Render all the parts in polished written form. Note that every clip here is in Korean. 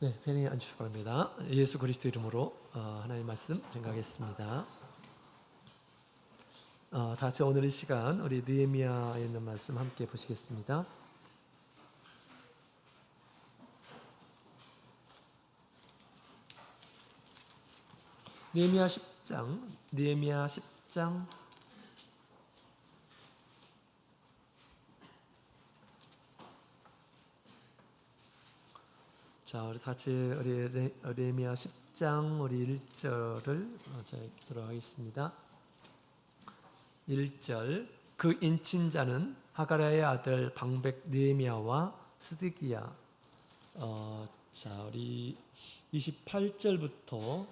네, 편히 앉으시기 바랍니다. 예수 그리스도 이름으로 하나님의 말씀 증가하겠습니다. 다 같이 오늘 이 시간 우리 느헤미야에 있는 말씀 함께 보시겠습니다. 느헤미야 10장. 자, 우리 같이 느헤미야 10장 우리 1절을 읽도록 하겠습니다. 1절. 그 인친자는 하가랴의 아들 방백 느헤미야와 스드기야. 자, 우리 28절부터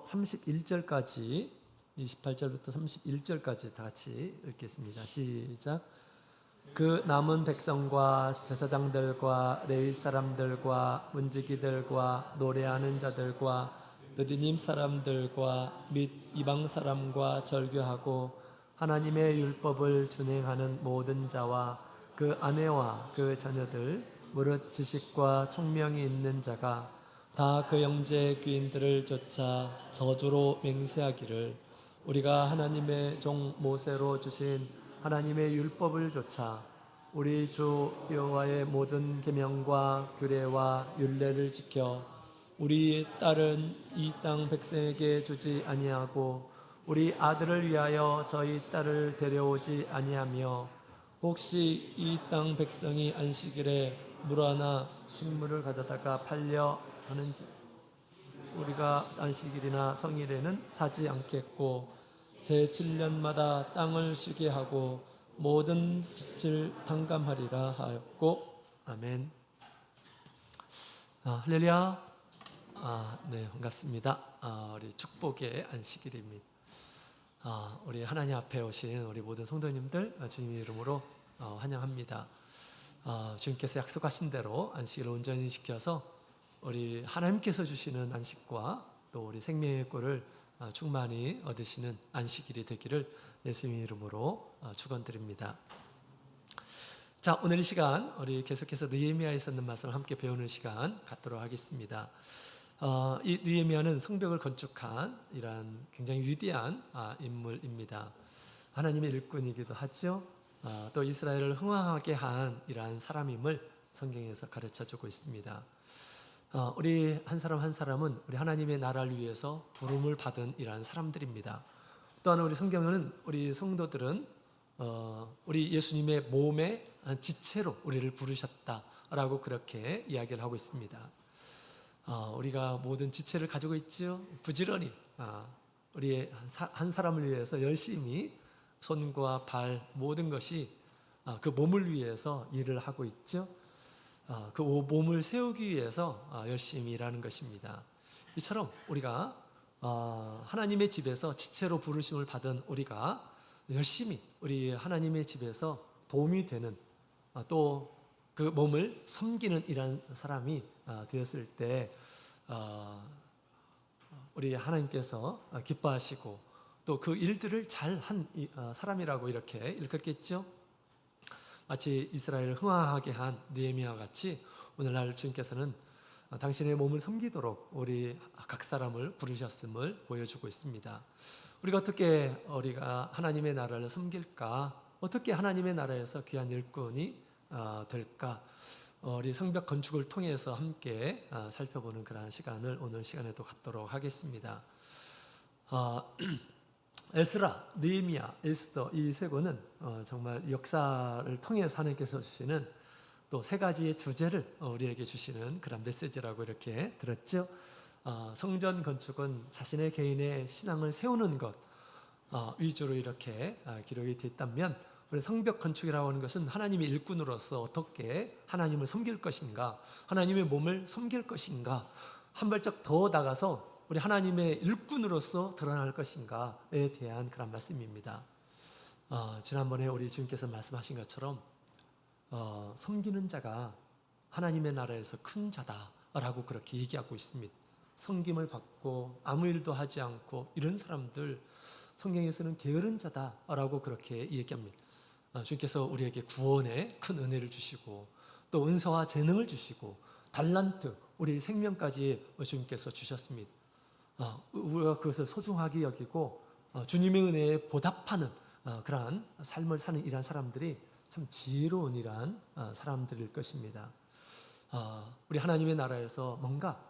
31절까지 다 같이 읽겠습니다. 시작. 그 남은 백성과 제사장들과 레위 사람들과 문지기들과 노래하는 자들과 느디님 사람들과 및 이방 사람과 절규하고 하나님의 율법을 준행하는 모든 자와 그 아내와 그 자녀들 무릇 지식과 총명이 있는 자가 다 그 형제 귀인들을 쫓아 저주로 맹세하기를 우리가 하나님의 종 모세로 주신 하나님의 율법을 좇아 우리 주 여호와의 모든 계명과 규례와 율례를 지켜 우리 딸은 이 땅 백성에게 주지 아니하고 우리 아들을 위하여 저희 딸을 데려오지 아니하며 혹시 이 땅 백성이 안식일에 물 하나 식물을 가져다가 팔려 하는지 우리가 안식일이나 성일에는 사지 않겠고 제7년마다 땅을 쉬게 하고 모든 빚을 탕감하리라 하였고. 아멘. 할렐루야. 네, 반갑습니다. 우리 축복의 안식일입니다. 우리 하나님 앞에 오신 우리 모든 성도님들 주님의 이름으로 환영합니다. 주님께서 약속하신 대로 안식일을 온전히 지켜서 우리 하나님께서 주시는 안식과 또 우리 생명의 꿀을 충만히 얻으시는 안식일이 되기를 예수님의 이름으로 축원드립니다. 자, 오늘 이 시간 우리 계속해서 느헤미야에 있는 말씀을 함께 배우는 시간 갖도록 하겠습니다. 이 느헤미야는 성벽을 건축한 이러한 굉장히 위대한 인물입니다. 하나님의 일꾼이기도 하죠. 또 이스라엘을 흥왕하게 한 이러한 사람임을 성경에서 가르쳐주고 있습니다. 우리 한 사람 한 사람은 우리 하나님의 나라를 위해서 부름을 받은 이러한 사람들입니다. 또한 우리 성경은 우리 성도들은 우리 예수님의 몸의 지체로 우리를 부르셨다라고 그렇게 이야기를 하고 있습니다. 우리가 모든 지체를 가지고 있죠. 부지런히 우리 한 사람을 위해서 열심히 손과 발 모든 것이 그 몸을 위해서 일을 하고 있죠. 그 몸을 세우기 위해서 열심히 일하는 것입니다. 이처럼 우리가 하나님의 집에서 지체로 부르심을 받은 우리가 열심히 우리 하나님의 집에서 도움이 되는 또 그 몸을 섬기는 이런 사람이 되었을 때 우리 하나님께서 기뻐하시고 또 그 일들을 잘한 사람이라고 이렇게 읽었겠죠. 마치 이스라엘을 흥왕하게 한 느헤미야와 같이 오늘날 주님께서는 당신의 몸을 섬기도록 우리 각 사람을 부르셨음을 보여주고 있습니다. 우리가 어떻게 우리가 하나님의 나라를 섬길까? 어떻게 하나님의 나라에서 귀한 일꾼이 될까? 우리 성벽 건축을 통해서 함께 살펴보는 그런 시간을 오늘 시간에도 갖도록 하겠습니다. 에스라, 느헤미야, 에스더 이 세 권은 정말 역사를 통해서 하나님께서 주시는 또 세 가지의 주제를 우리에게 주시는 그런 메시지라고 이렇게 들었죠. 성전 건축은 자신의 개인의 신앙을 세우는 것 위주로 이렇게 기록이 되어 있다면 우리 성벽 건축이라고 하는 것은 하나님의 일꾼으로서 어떻게 하나님을 섬길 것인가, 하나님의 몸을 섬길 것인가, 한 발짝 더 나가서 우리 하나님의 일꾼으로서 드러날 것인가에 대한 그런 말씀입니다. 지난번에 우리 주님께서 말씀하신 것처럼 섬기는 자가 하나님의 나라에서 큰 자다라고 그렇게 얘기하고 있습니다. 섬김을 받고 아무 일도 하지 않고 이런 사람들 성경에서는 게으른 자다라고 그렇게 얘기합니다. 주님께서 우리에게 구원의 큰 은혜를 주시고 또 은사와 재능을 주시고 달란트, 우리 생명까지 주님께서 주셨습니다. 우리가 그것을 소중하게 여기고 주님의 은혜에 보답하는 그러한 삶을 사는 이러한 사람들이 참 지혜로운 이러한 사람들일 것입니다. 우리 하나님의 나라에서 뭔가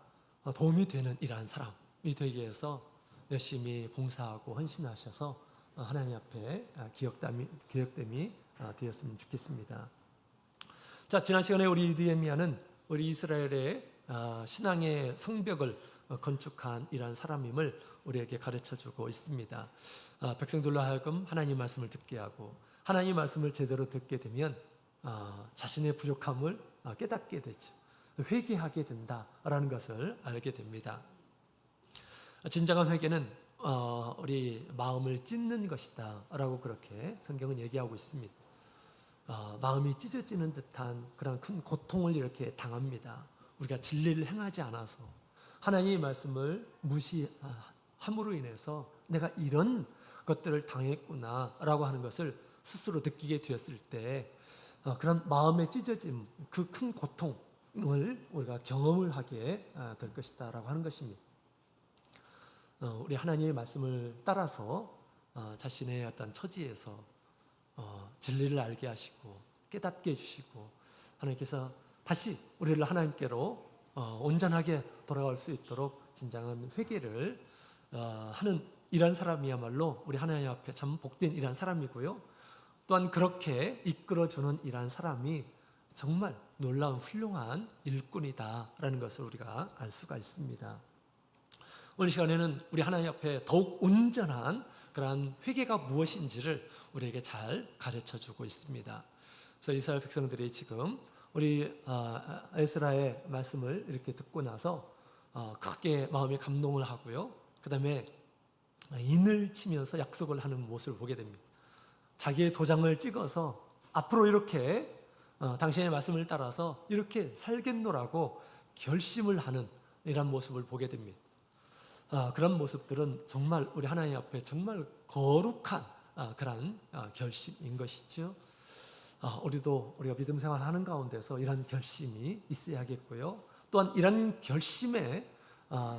도움이 되는 이러한 사람이 되기 위해서 열심히 봉사하고 헌신하셔서 하나님 앞에 기억됨이 되었으면 좋겠습니다. 자, 지난 시간에 우리 느헤미야는 우리 이스라엘의 신앙의 성벽을 건축한 이러한 사람임을 우리에게 가르쳐주고 있습니다. 백성들로 하여금 하나님 말씀을 듣게 하고 하나님 말씀을 제대로 듣게 되면 자신의 부족함을 깨닫게 되죠. 회개하게 된다라는 것을 알게 됩니다. 진정한 회개는 우리 마음을 찢는 것이다 라고 그렇게 성경은 얘기하고 있습니다. 마음이 찢어지는 듯한 그런 큰 고통을 이렇게 당합니다. 우리가 진리를 행하지 않아서 하나님의 말씀을 무시함으로 인해서 내가 이런 것들을 당했구나 라고 하는 것을 스스로 느끼게 되었을 때 그런 마음의 찢어짐, 그 큰 고통을 우리가 경험을 하게 될 것이다 라고 하는 것입니다. 우리 하나님의 말씀을 따라서 자신의 어떤 처지에서 진리를 알게 하시고 깨닫게 해주시고 하나님께서 다시 우리를 하나님께로 온전하게 돌아갈 수 있도록 진정한 회개를 하는 이런 사람이야말로 우리 하나님 앞에 참 복된 이런 사람이고요. 또한 그렇게 이끌어주는 이런 사람이 정말 놀라운 훌륭한 일꾼이다라는 것을 우리가 알 수가 있습니다. 오늘 시간에는 우리 하나님 앞에 더욱 온전한 그러한 회개가 무엇인지를 우리에게 잘 가르쳐주고 있습니다. 그래서 이스라엘 백성들이 지금 우리 에스라의 말씀을 이렇게 듣고 나서 크게 마음에 감동을 하고요. 그 다음에 인을 치면서 약속을 하는 모습을 보게 됩니다. 자기의 도장을 찍어서 앞으로 이렇게 당신의 말씀을 따라서 이렇게 살겠노라고 결심을 하는 이런 모습을 보게 됩니다. 그런 모습들은 정말 우리 하나님 앞에 정말 거룩한 그런 결심인 것이죠. 우리가 믿음 생활하는 가운데서 이런 결심이 있어야겠고요. 또한 이런 결심에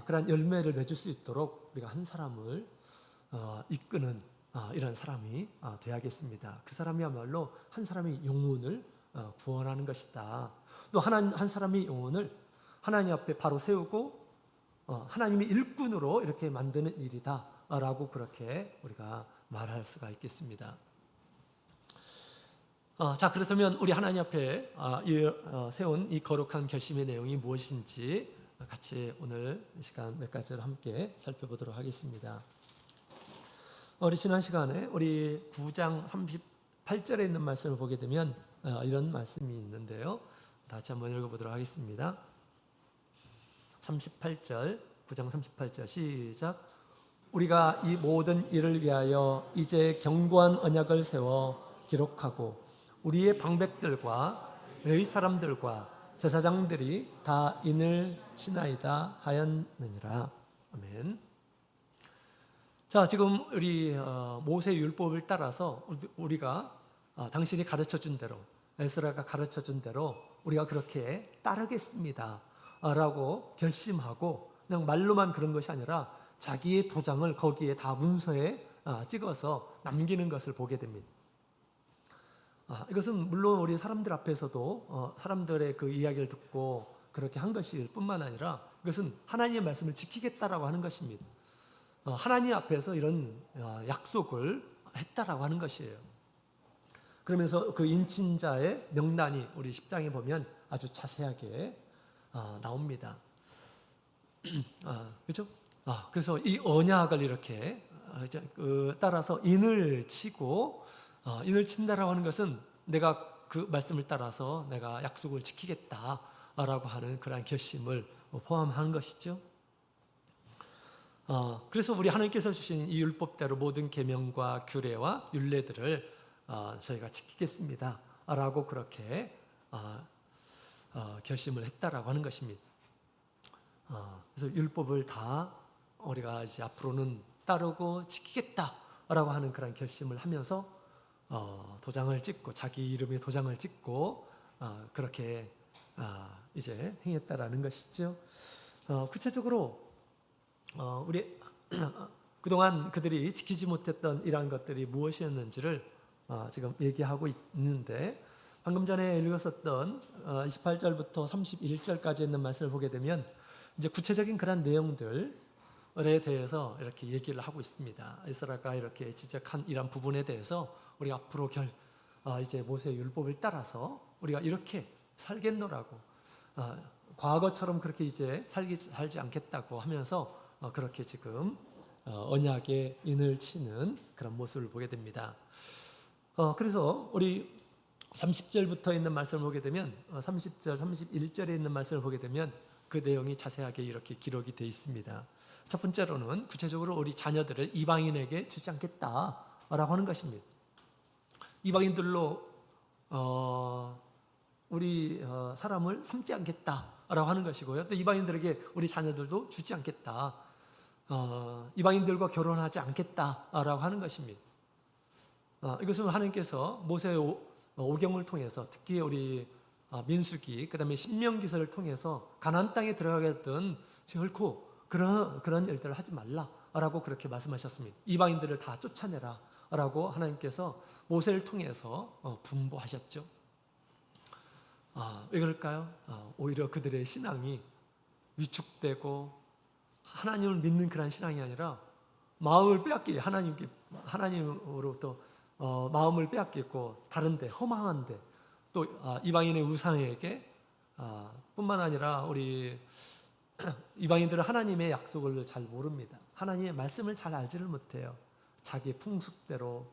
그런 열매를 맺을 수 있도록 우리가 한 사람을 이끄는 이런 사람이 되어야겠습니다. 그 사람이야말로 한 사람의 영혼을 구원하는 것이다. 또 한 사람의 영혼을 하나님 앞에 바로 세우고 하나님의 일꾼으로 이렇게 만드는 일이다 라고 그렇게 우리가 말할 수가 있겠습니다. 자, 그렇다면 우리 하나님 앞에 세운 이 거룩한 결심의 내용이 무엇인지 같이 오늘 이 시간 몇 가지를 함께 살펴보도록 하겠습니다. 우리 지난 시간에 우리 9장 38절에 있는 말씀을 보게 되면 이런 말씀이 있는데요. 다시 한번 읽어보도록 하겠습니다. 38절, 9장 38절 시작. 우리가 이 모든 일을 위하여 이제 견고한 언약을 세워 기록하고 우리의 방백들과 레위 사람들과 제사장들이 다 인을 치나이다 하였느니라. 아멘. 자, 지금 우리 모세 율법을 따라서 우리가 당신이 가르쳐준 대로, 에스라가 가르쳐준 대로 우리가 그렇게 따르겠습니다 라고 결심하고 그냥 말로만 그런 것이 아니라 자기의 도장을 거기에 다 문서에 찍어서 남기는 것을 보게 됩니다. 이것은 물론 우리 사람들 앞에서도 사람들의 그 이야기를 듣고 그렇게 한 것일 뿐만 아니라 이것은 하나님의 말씀을 지키겠다라고 하는 것입니다. 하나님 앞에서 이런 약속을 했다라고 하는 것이에요. 그러면서 그 인친자의 명단이 우리 10장에 보면 아주 자세하게 나옵니다. 그렇죠? 그래서 이 언약을 이렇게 따라서 인을 치고 인을 친다라고 하는 것은 내가 그 말씀을 따라서 내가 약속을 지키겠다라고 하는 그런 결심을 포함한 것이죠. 그래서 우리 하나님께서 주신 이 율법대로 모든 계명과 규례와 율례들을 저희가 지키겠습니다라고 그렇게 결심을 했다라고 하는 것입니다. 그래서 율법을 다 우리가 이제 앞으로는 따르고 지키겠다라고 하는 그런 결심을 하면서 도장을 찍고 자기 이름의 도장을 찍고 그렇게 이제 행했다라는 것이죠. 구체적으로 우리 그동안 그들이 지키지 못했던 이러한 것들이 무엇이었는지를 지금 얘기하고 있는데, 방금 전에 읽었었던 28절부터 31절까지 있는 말씀을 보게 되면 이제 구체적인 그런 내용들에 대해서 이렇게 얘기를 하고 있습니다. 이스라엘가 이렇게 지적한 이런 부분에 대해서 우리가 앞으로 이제 모세의 율법을 따라서 우리가 이렇게 살겠노라고, 과거처럼 그렇게 이제 살지 않겠다고 하면서 그렇게 지금 언약의 인을 치는 그런 모습을 보게 됩니다. 그래서 우리 30절부터 있는 말씀을 보게 되면 30절, 31절에 있는 말씀을 보게 되면 그 내용이 자세하게 이렇게 기록이 되어 있습니다. 첫 번째로는 구체적으로 우리 자녀들을 이방인에게 주지 않겠다라고 하는 것입니다. 이방인들로 우리 사람을 삼지 않겠다라고 하는 것이고요. 또 이방인들에게 우리 자녀들도 주지 않겠다. 이방인들과 결혼하지 않겠다라고 하는 것입니다. 이것은 하나님께서 모세의 오경을 통해서, 특히 우리 민수기, 그 다음에 신명기서를 통해서 가나안 땅에 들어가겠던 결코 그런 일들을 하지 말라라고 그렇게 말씀하셨습니다. 이방인들을 다 쫓아내라라고 하나님께서 모세를 통해서 분부하셨죠. 왜 그럴까요? 오히려 그들의 신앙이 위축되고 하나님을 믿는 그런 신앙이 아니라 마음을 빼앗기, 하나님으로부터 마음을 빼앗기고 다른데, 허망한데, 또 이방인의 우상에게 뿐만 아니라 우리 이방인들은 하나님의 약속을 잘 모릅니다. 하나님의 말씀을 잘 알지를 못해요. 자기 풍습대로,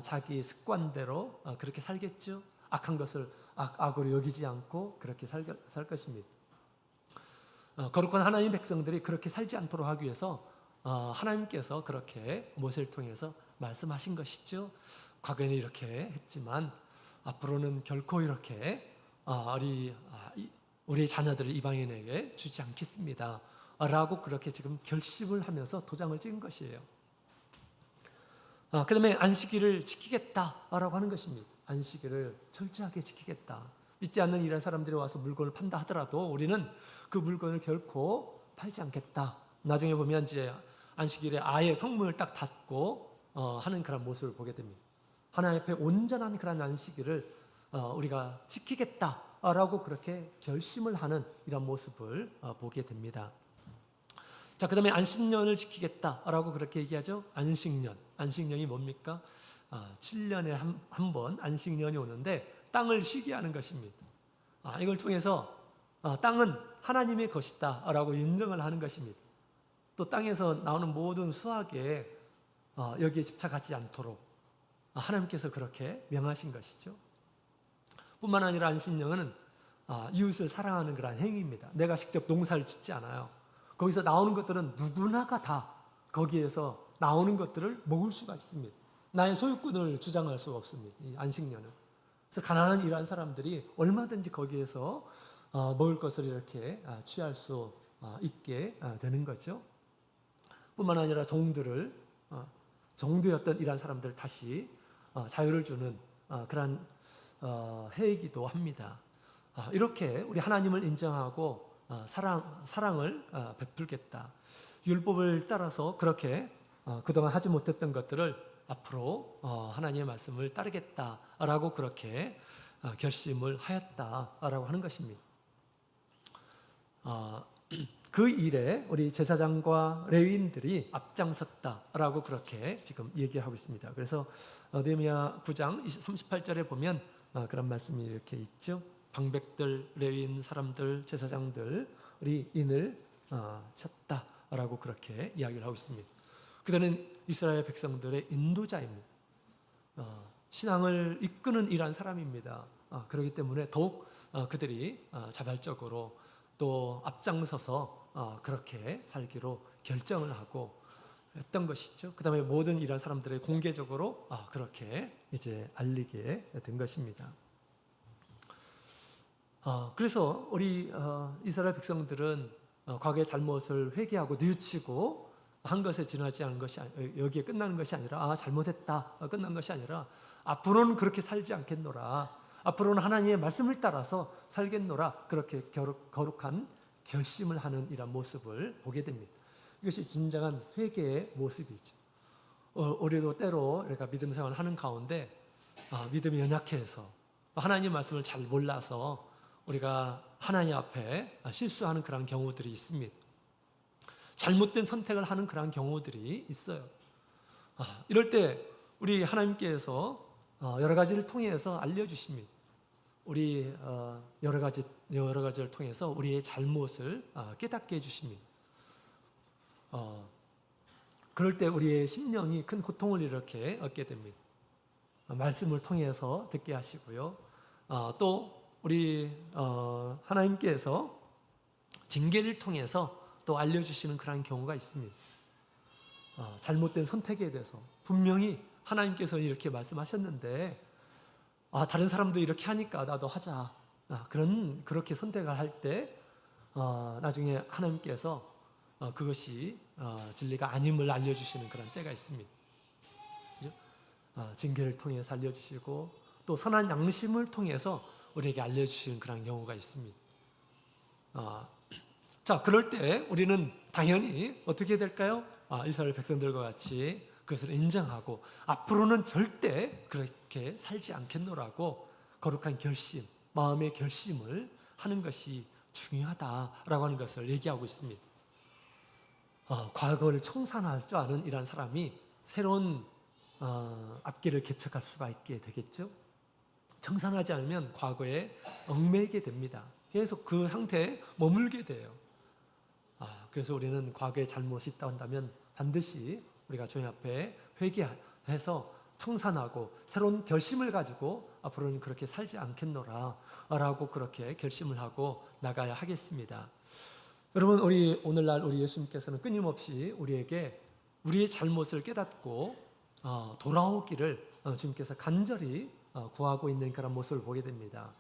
자기 습관대로 그렇게 살겠죠. 악한 것을 악으로 여기지 않고 그렇게 살 것입니다. 거룩한 하나님 백성들이 그렇게 살지 않도록 하기 위해서 하나님께서 그렇게 모세를 통해서 말씀하신 것이죠. 과거에는 이렇게 했지만 앞으로는 결코 이렇게 우리 자녀들을 이방인에게 주지 않겠습니다 라고 그렇게 지금 결심을 하면서 도장을 찍은 것이에요. 그 다음에 안식일을 지키겠다라고 하는 것입니다. 안식일을 철저하게 지키겠다. 믿지 않는 이런 사람들이 와서 물건을 판다 하더라도 우리는 그 물건을 결코 팔지 않겠다. 나중에 보면 이제 안식일에 아예 성문을 딱 닫고 하는 그런 모습을 보게 됩니다. 하나님 앞에 온전한 그런 안식일을 우리가 지키겠다라고 그렇게 결심을 하는 이런 모습을 보게 됩니다. 자, 그 다음에 안식년을 지키겠다라고 그렇게 얘기하죠. 안식년이 뭡니까? 7년에 한 번 안식년이 오는데 땅을 쉬게 하는 것입니다. 이걸 통해서 땅은 하나님의 것이다 라고 인정을 하는 것입니다. 또 땅에서 나오는 모든 수확에 여기에 집착하지 않도록 하나님께서 그렇게 명하신 것이죠. 뿐만 아니라 안식년은 이웃을 사랑하는 그런 행위입니다. 내가 직접 농사를 짓지 않아요. 거기서 나오는 것들은 누구나가 다 거기에서 나오는 것들을 먹을 수가 있습니다. 나의 소유권을 주장할 수가 없습니다. 이 안식년은. 그래서 가난한 이러한 사람들이 얼마든지 거기에서 먹을 것을 이렇게 취할 수 있게 되는 거죠. 뿐만 아니라 종도였던 이러한 사람들을 다시 자유를 주는 그런 해이기도 합니다. 이렇게 우리 하나님을 인정하고 사랑을 베풀겠다. 율법을 따라서 그렇게 그동안 하지 못했던 것들을 앞으로 하나님의 말씀을 따르겠다라고 그렇게 결심을 하였다라고 하는 것입니다. 그 일에 우리 제사장과 레위인들이 앞장섰다라고 그렇게 지금 얘기하고 있습니다. 그래서 느헤미야 9장 38절에 보면 그런 말씀이 이렇게 있죠. 방백들, 레위인 사람들, 제사장들 우리 인을 쳤다라고 그렇게 이야기를 하고 있습니다. 그들은 이스라엘 백성들의 인도자입니다. 신앙을 이끄는 이러한 사람입니다. 그렇기 때문에 더욱 그들이 자발적으로 또 앞장서서 그렇게 살기로 결정을 하고 했던 것이죠. 그 다음에 모든 이런 사람들의 공개적으로 그렇게 이제 알리게 된 것입니다. 그래서 우리 이스라엘 백성들은 과거의 잘못을 회개하고 뉘우치고 한 것에 지나지 않은 것이 여기에 끝나는 것이 아니라 잘못했다 끝난 것이 아니라 앞으로는 그렇게 살지 않겠노라. 앞으로는 하나님의 말씀을 따라서 살겠노라, 그렇게 거룩한 결심을 하는 이런 모습을 보게 됩니다. 이것이 진정한 회개의 모습이죠. 우리도 때로 우리가 믿음 생활을 하는 가운데 믿음이 연약해서 하나님 말씀을 잘 몰라서 우리가 하나님 앞에 실수하는 그런 경우들이 있습니다. 잘못된 선택을 하는 그런 경우들이 있어요. 이럴 때 우리 하나님께서 여러 가지를 통해서 알려주십니다. 우리 여러 가지를 통해서 우리의 잘못을 깨닫게 해주십니다. 그럴 때 우리의 심령이 큰 고통을 이렇게 얻게 됩니다. 말씀을 통해서 듣게 하시고요. 또 우리 하나님께서 징계를 통해서 또 알려주시는 그런 경우가 있습니다. 잘못된 선택에 대해서 분명히 하나님께서 이렇게 말씀하셨는데 다른 사람도 이렇게 하니까 나도 하자, 그렇게 선택을 할 때 나중에 하나님께서 그것이 진리가 아님을 알려주시는 그런 때가 있습니다. 그죠? 징계를 통해서 알려주시고 또 선한 양심을 통해서 우리에게 알려주시는 그런 경우가 있습니다. 자, 그럴 때 우리는 당연히 어떻게 될까요? 이스라엘 백성들과 같이 그것을 인정하고 앞으로는 절대 그렇게 살지 않겠노라고 거룩한 결심, 마음의 결심을 하는 것이 중요하다라고 하는 것을 얘기하고 있습니다. 과거를 청산할 줄 아는 이런 사람이 새로운 앞길을 개척할 수가 있게 되겠죠. 청산하지 않으면 과거에 얽매이게 됩니다. 계속 그 상태에 머물게 돼요. 그래서 우리는 과거에 잘못이 있다 한다면 반드시 우리가 주님 앞에 회개해서 청산하고 새로운 결심을 가지고 앞으로는 그렇게 살지 않겠노라 라고 그렇게 결심을 하고 나가야 하겠습니다. 여러분, 오늘날 우리 예수님께서는 끊임없이 우리에게 우리의 잘못을 깨닫고 돌아오기를 주님께서 간절히 구하고 있는 그런 모습을 보게 됩니다.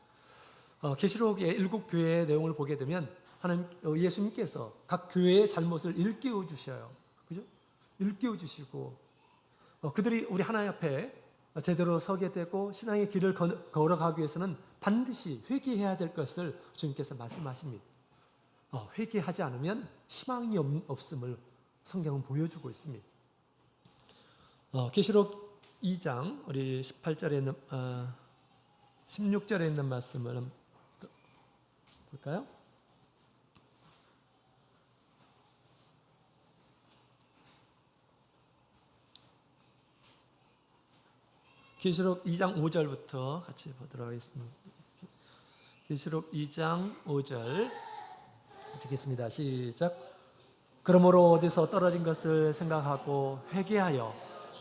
계시록의 7교회의 내용을 보게 되면 예수님께서 각 교회의 잘못을 일깨워 주셔요. 그죠? 일깨워 주시고 그들이 우리 하나님 앞에 제대로 서게 되고 신앙의 길을 걸어가기 위해서는 반드시 회개해야 될 것을 주님께서 말씀하십니다. 회개하지 않으면 희망이 없음을 성경은 보여주고 있습니다. 계시록 2장 우리 18절에 있는 16절에 있는 말씀을 볼까요? 계시록 2장 5절부터 같이 보도록 하겠습니다. 계시록 2장 5절 읽겠습니다. 시작. 그러므로 어디서 떨어진 것을 생각하고 회개하여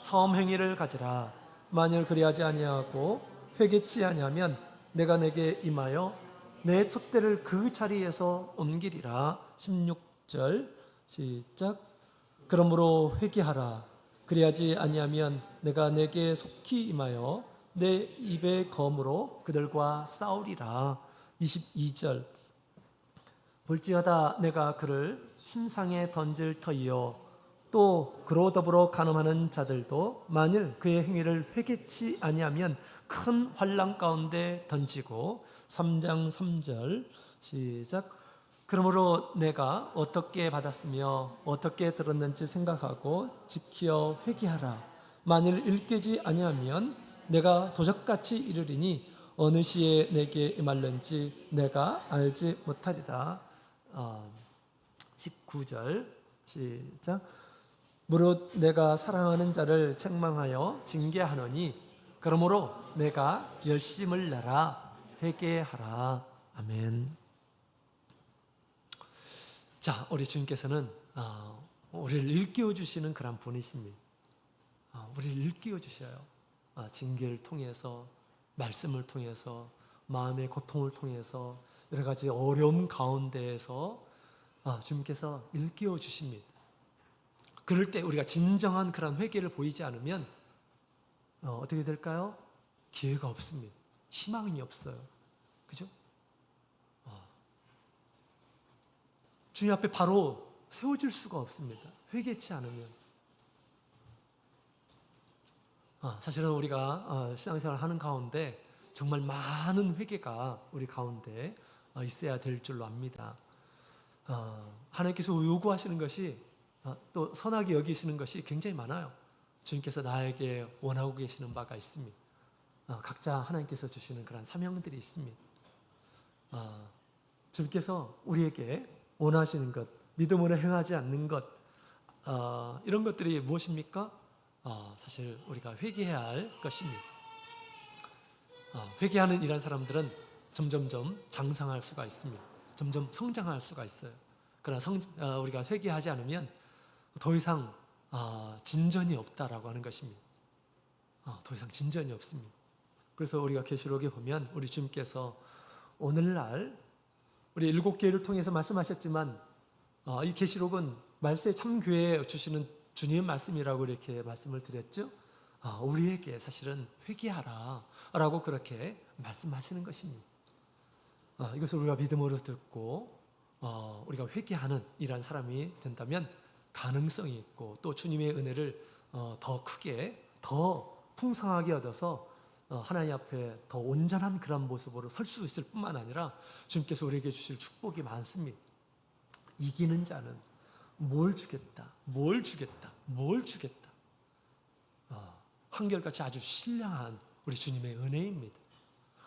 처음 행위를 가지라. 만일 그리하지 아니하고 회개치 아니하면 내가 내게 임하여 내 촛대를 그 자리에서 옮기리라. 16절 시작. 그러므로 회개하라. 그리하지 아니하면 내가 내게 속히 임하여 내 입의 검으로 그들과 싸우리라. 22절. 볼지어다 내가 그를 침상에 던질 터이요 또 그로 더불어 간음하는 자들도 만일 그의 행위를 회개치 아니하면 큰 환난 가운데 던지고. 3장 3절 시작. 그러므로 내가 어떻게 받았으며 어떻게 들었는지 생각하고 지키어 회개하라. 만일 일깨지 아니하면 내가 도적같이 이르리니 어느 시에 내게 임할는지 내가 알지 못하리라. 19절 시작. 무릇 내가 사랑하는 자를 책망하여 징계하노니 그러므로 내가 열심을 내라. 회개하라. 아멘. 자, 우리 주님께서는 우리를 일깨워 주시는 그런 분이십니다. 우리를 일깨워 주셔요. 징계를 통해서, 말씀을 통해서, 마음의 고통을 통해서, 여러 가지 어려움 가운데에서 주님께서 일깨워 주십니다. 그럴 때 우리가 진정한 그런 회개를 보이지 않으면 어떻게 될까요? 기회가 없습니다. 희망이 없어요. 그죠? 주님 앞에 바로 세워질 수가 없습니다. 회개치 않으면. 사실은 우리가 신앙생활을 하는 가운데 정말 많은 회개가 우리 가운데 있어야 될 줄로 압니다. 하나님께서 요구하시는 것이 또 선하게 여기시는 것이 굉장히 많아요. 주님께서 나에게 원하고 계시는 바가 있습니다. 각자 하나님께서 주시는 그런 사명들이 있습니다. 주님께서 우리에게 원하시는 것, 믿음으로 행하지 않는 것, 이런 것들이 무엇입니까? 사실 우리가 회개해야 할 것입니다. 회개하는 이런 사람들은 점점점 장성할 수가 있습니다. 점점 성장할 수가 있어요. 그러나 우리가 회개하지 않으면 더 이상 진전이 없다라고 하는 것입니다. 더 이상 진전이 없습니다. 그래서 우리가 계시록에 보면 우리 주님께서 오늘날 우리 7교회를 통해서 말씀하셨지만 이 계시록은 말세의 참교회에 주시는 주님의 말씀이라고 이렇게 말씀을 드렸죠. 우리에게 사실은 회개하라 라고 그렇게 말씀하시는 것입니다. 이것을 우리가 믿음으로 듣고 우리가 회개하는 이런 사람이 된다면 가능성이 있고 또 주님의 은혜를 더 크게 더 풍성하게 얻어서 하나님 앞에 더 온전한 그런 모습으로 설 수 있을 뿐만 아니라 주님께서 우리에게 주실 축복이 많습니다. 이기는 자는 뭘 주겠다, 뭘 주겠다, 뭘 주겠다. 한결같이 아주 신령한 우리 주님의 은혜입니다.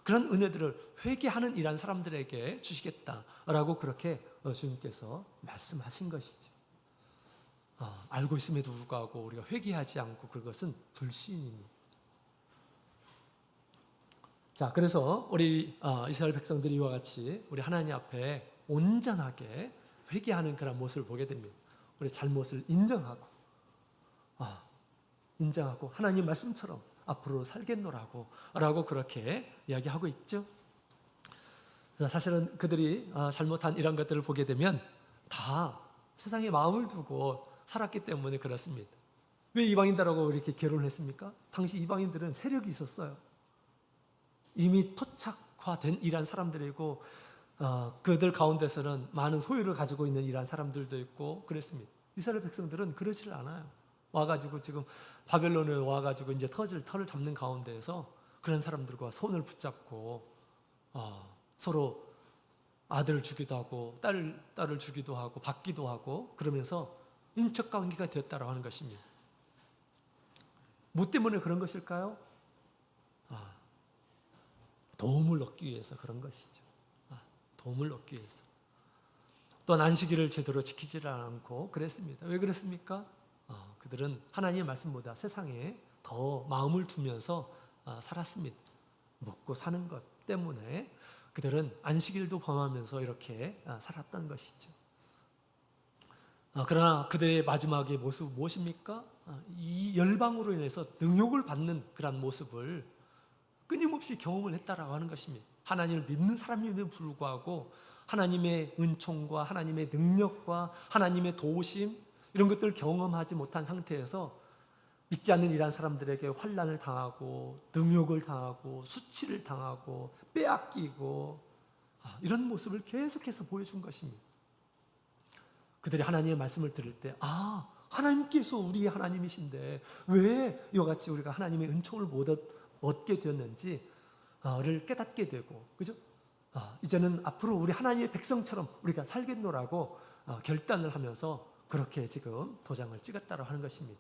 그런 은혜들을 회개하는 이런 사람들에게 주시겠다라고 그렇게 주님께서 말씀하신 것이죠. 알고 있음에도 불구하고 우리가 회개하지 않고 그것은 불신입니다. 자, 그래서 우리 이스라엘 백성들이 이와 같이 우리 하나님 앞에 온전하게 회개하는 그런 모습을 보게 됩니다. 우리 잘못을 인정하고 하나님 말씀처럼 앞으로 살겠노라고 라고 그렇게 이야기하고 있죠. 사실은 그들이 잘못한 이런 것들을 보게 되면 다 세상에 마음을 두고 살았기 때문에 그렇습니다. 왜 이방인들하고 이렇게 결혼을 했습니까? 당시 이방인들은 세력이 있었어요. 이미 토착화된 이란 사람들이고 그들 가운데서는 많은 소유를 가지고 있는 이란 사람들도 있고 그랬습니다. 이스라엘 백성들은 그러지를 않아요. 와가지고 지금 바벨론에 와가지고 이제 털을 잡는 가운데에서 그런 사람들과 손을 붙잡고 서로 아들을 주기도 하고 딸을 주기도 하고 받기도 하고 그러면서 인척 관계가 되었다고 하는 것입니다. 뭐 때문에 그런 것일까요? 도움을 얻기 위해서 그런 것이죠. 도움을 얻기 위해서. 또한 안식일을 제대로 지키지 않고 그랬습니다. 왜 그랬습니까? 그들은 하나님의 말씀보다 세상에 더 마음을 두면서 살았습니다. 먹고 사는 것 때문에 그들은 안식일도 범하면서 이렇게 살았던 것이죠. 그러나 그들의 마지막의 모습은 무엇입니까? 이 열방으로 인해서 능욕을 받는 그런 모습을 끊임없이 경험을 했다라고 하는 것입니다. 하나님을 믿는 사람임에도 불구하고 하나님의 은총과 하나님의 능력과 하나님의 도우심 이런 것들을 경험하지 못한 상태에서 믿지 않는 이러한 사람들에게 환난을 당하고 능욕을 당하고 수치를 당하고 빼앗기고 이런 모습을 계속해서 보여준 것입니다. 그들이 하나님의 말씀을 들을 때 하나님께서 우리의 하나님이신데 왜 이와 같이 우리가 하나님의 은총을 못 얻게 되었는지를 깨닫게 되고 그죠? 이제는 앞으로 우리 하나님의 백성처럼 우리가 살겠노라고 결단을 하면서 그렇게 지금 도장을 찍었다고 하는 것입니다.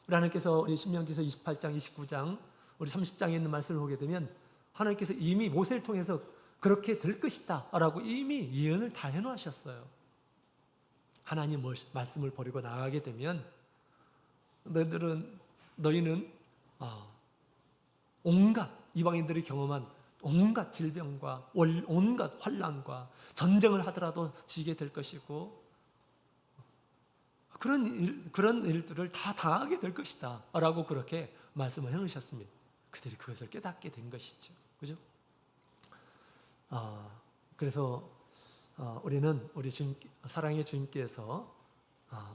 우리 하나님께서 우리 신명기서 28장, 29장, 우리 30장에 있는 말씀을 보게 되면 하나님께서 이미 모세를 통해서 그렇게 될 것이다 라고 이미 예언을 다 해놓으셨어요. 하나님 말씀을 버리고 나가게 되면 너희는 온갖 이방인들이 경험한 온갖 질병과 온갖 환난과 전쟁을 하더라도 지게 될 것이고 그런 일들을 다 당하게 될 것이다 라고 그렇게 말씀을 해놓으셨습니다. 그들이 그것을 깨닫게 된 것이죠. 그죠? 그래서 우리는 우리 사랑의 주님께서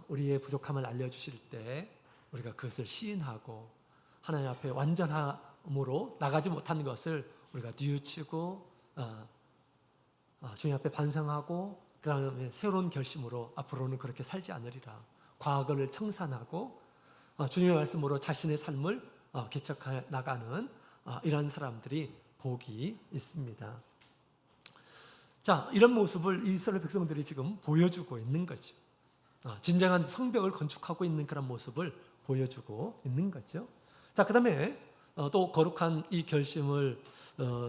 우리의 부족함을 알려주실 때 우리가 그것을 시인하고 하나님 앞에 완전함으로 나가지 못한 것을 우리가 뉘우치고 주님 앞에 반성하고 그 다음에 새로운 결심으로 앞으로는 그렇게 살지 않으리라. 과거를 청산하고 주님의 말씀으로 자신의 삶을 개척해 나가는 이런 사람들이 복이 있습니다. 자, 이런 모습을 이스라엘 백성들이 지금 보여주고 있는 거죠. 진정한 성벽을 건축하고 있는 그런 모습을 보여주고 있는 거죠. 자, 그 다음에 또 거룩한 이 결심을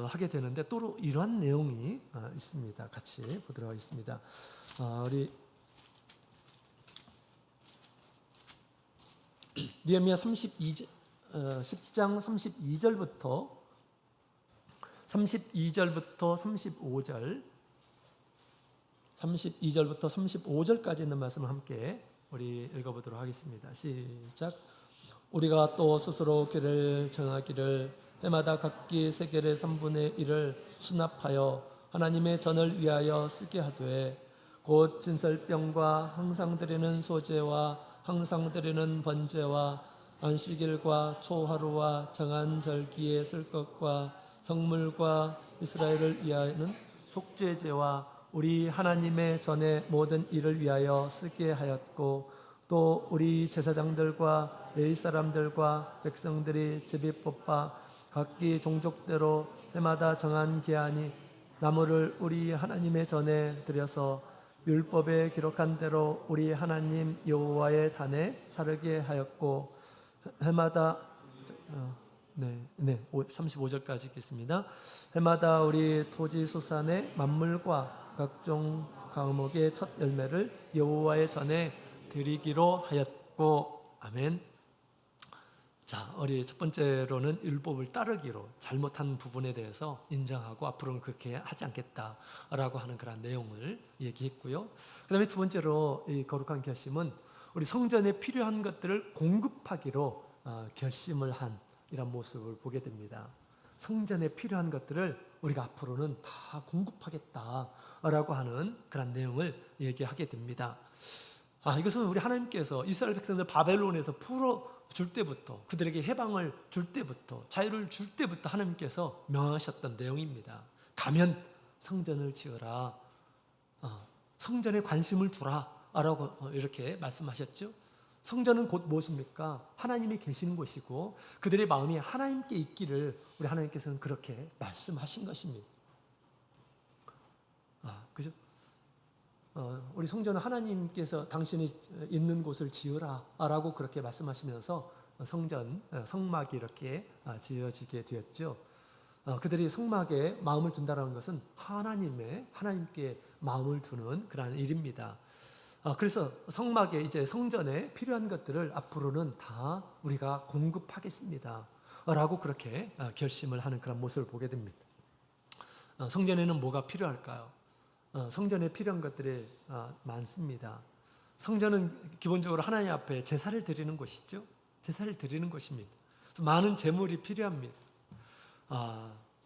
하게 되는데 또 이러한 내용이 있습니다. 같이 보도록 하겠습니다. 우리 느헤미야 10장 32절부터 32절부터 35절까지 있는 말씀을 함께 우리 읽어보도록 하겠습니다. 시작. 우리가 또 스스로 길을 정하기를 해마다 각기 세겔의 3분의 1을 수납하여 하나님의 전을 위하여 쓰게 하되 곧 진설병과 항상 드리는 소제와 항상 드리는 번제와 안식일과 초하루와 정한 절기에 쓸 것과 성물과 이스라엘을 위하여는 속죄제와 우리 하나님의 전의 모든 일을 위하여 쓰게 하였고 또 우리 제사장들과 레위 사람들과 백성들이 제비 뽑아 각기 종족대로 해마다 정한 기한이 나무를 우리 하나님의 전에 들여서 율법에 기록한 대로 우리 하나님 여호와의 단에 사르게 하였고 해마다 35절까지 읽겠습니다. 해마다 우리 토지 수산의 만물과 각종 과목의 첫 열매를 여호와의 전에 드리기로 하였고 아멘. 자, 우리 첫 번째로는 율법을 따르기로 잘못한 부분에 대해서 인정하고 앞으로는 그렇게 하지 않겠다라고 하는 그런 내용을 얘기했고요. 그 다음에 두 번째로 이 거룩한 결심은 우리 성전에 필요한 것들을 공급하기로 결심을 한 이런 모습을 보게 됩니다. 성전에 필요한 것들을 우리가 앞으로는 다 공급하겠다라고 하는 그런 내용을 얘기하게 됩니다. 이것은 우리 하나님께서 이스라엘 백성들 바벨론에서 풀어줄 때부터 그들에게 해방을 줄 때부터 자유를 줄 때부터 하나님께서 명하셨던 내용입니다. 가면 성전을 지어라, 성전에 관심을 두라 라고 이렇게 말씀하셨죠. 성전은 곧 무엇입니까? 하나님이 계시는 곳이고 그들의 마음이 하나님께 있기를 우리 하나님께서는 그렇게 말씀하신 것입니다. 그죠? 우리 성전은 하나님께서 당신이 있는 곳을 지으라 라고 그렇게 말씀하시면서 성막이 이렇게 지어지게 되었죠. 그들이 성막에 마음을 둔다는 것은 하나님께 마음을 두는 그런 일입니다. 그래서 성막에 이제 성전에 필요한 것들을 앞으로는 다 우리가 공급하겠습니다 라고 그렇게 결심을 하는 그런 모습을 보게 됩니다. 성전에는 뭐가 필요할까요? 성전에 필요한 것들이 많습니다. 성전은 기본적으로 하나님 앞에 제사를 드리는 곳이죠. 제사를 드리는 곳입니다. 많은 제물이 필요합니다.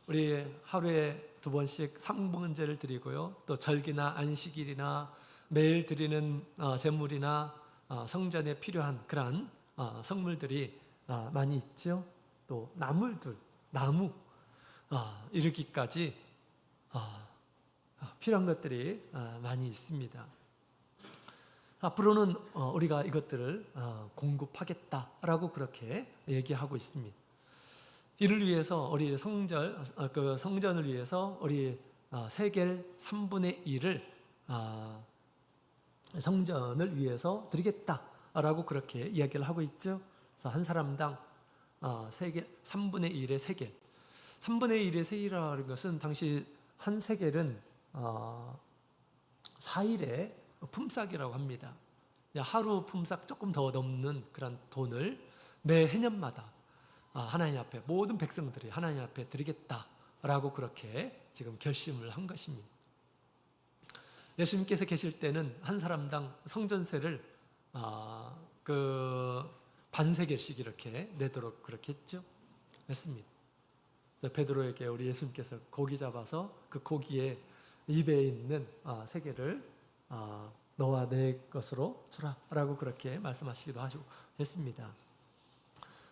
우리 하루에 2번씩 상번제를 드리고요. 또 절기나 안식일이나 매일 드리는 제물이나 성전에 필요한 그러한 성물들이 많이 있죠. 또 나무 이르기까지 필요한 것들이 많이 있습니다. 앞으로는 우리가 이것들을 공급하겠다라고 그렇게 얘기하고 있습니다. 이를 위해서 우리 성전을 위해서 우리 세겔 3분의 1을 성전을 위해서 드리겠다라고 그렇게 이야기를 하고 있죠. 그래서 한 사람당 3분의 1의 세겔. 3분의 1의 세겔이라는 것은 당시 한 세겔은 4일의 품삯이라고 합니다. 하루 품삯 조금 더 넘는 그런 돈을 매 해년마다 하나님 앞에 모든 백성들이 하나님 앞에 드리겠다라고 그렇게 지금 결심을 한 것입니다. 예수님께서 계실 때는 한 사람당 성전세를 반세겔씩 이렇게 내도록 그렇게 했죠. 했습니다. 베드로에게 우리 예수님께서 고기 잡아서 그 고기에 입에 있는 세겔을 너와 내 것으로 주라라고 그렇게 말씀하시기도 하시고 했습니다.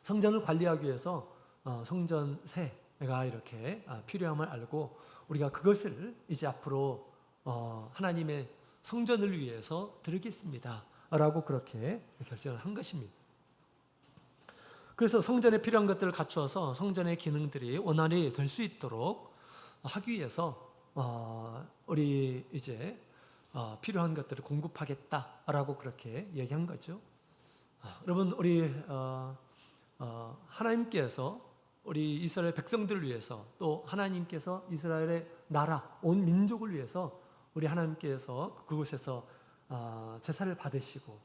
성전을 관리하기 위해서 성전세가 이렇게 필요함을 알고 우리가 그것을 이제 앞으로 하나님의 성전을 위해서 드리겠습니다 라고 그렇게 결정을 한 것입니다. 그래서 성전에 필요한 것들을 갖추어서 성전의 기능들이 원활히 될 수 있도록 하기 위해서 우리 이제 필요한 것들을 공급하겠다라고 그렇게 얘기한 거죠. 여러분, 우리 하나님께서 우리 이스라엘 백성들을 위해서, 또 하나님께서 이스라엘의 나라, 온 민족을 위해서 우리 하나님께서 그곳에서 제사를 받으시고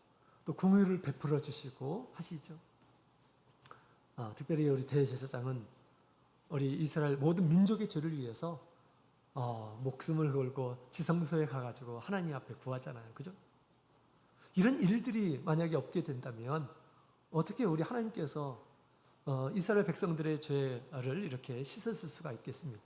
또 긍휼을 베풀어 주시고 하시죠. 특별히 우리 대제사장은 우리 이스라엘 모든 민족의 죄를 위해서 목숨을 걸고 지성소에 가가지고 하나님 앞에 구하잖아요. 그죠? 이런 일들이 만약에 없게 된다면 어떻게 우리 하나님께서 이스라엘 백성들의 죄를 이렇게 씻으실 수가 있겠습니까?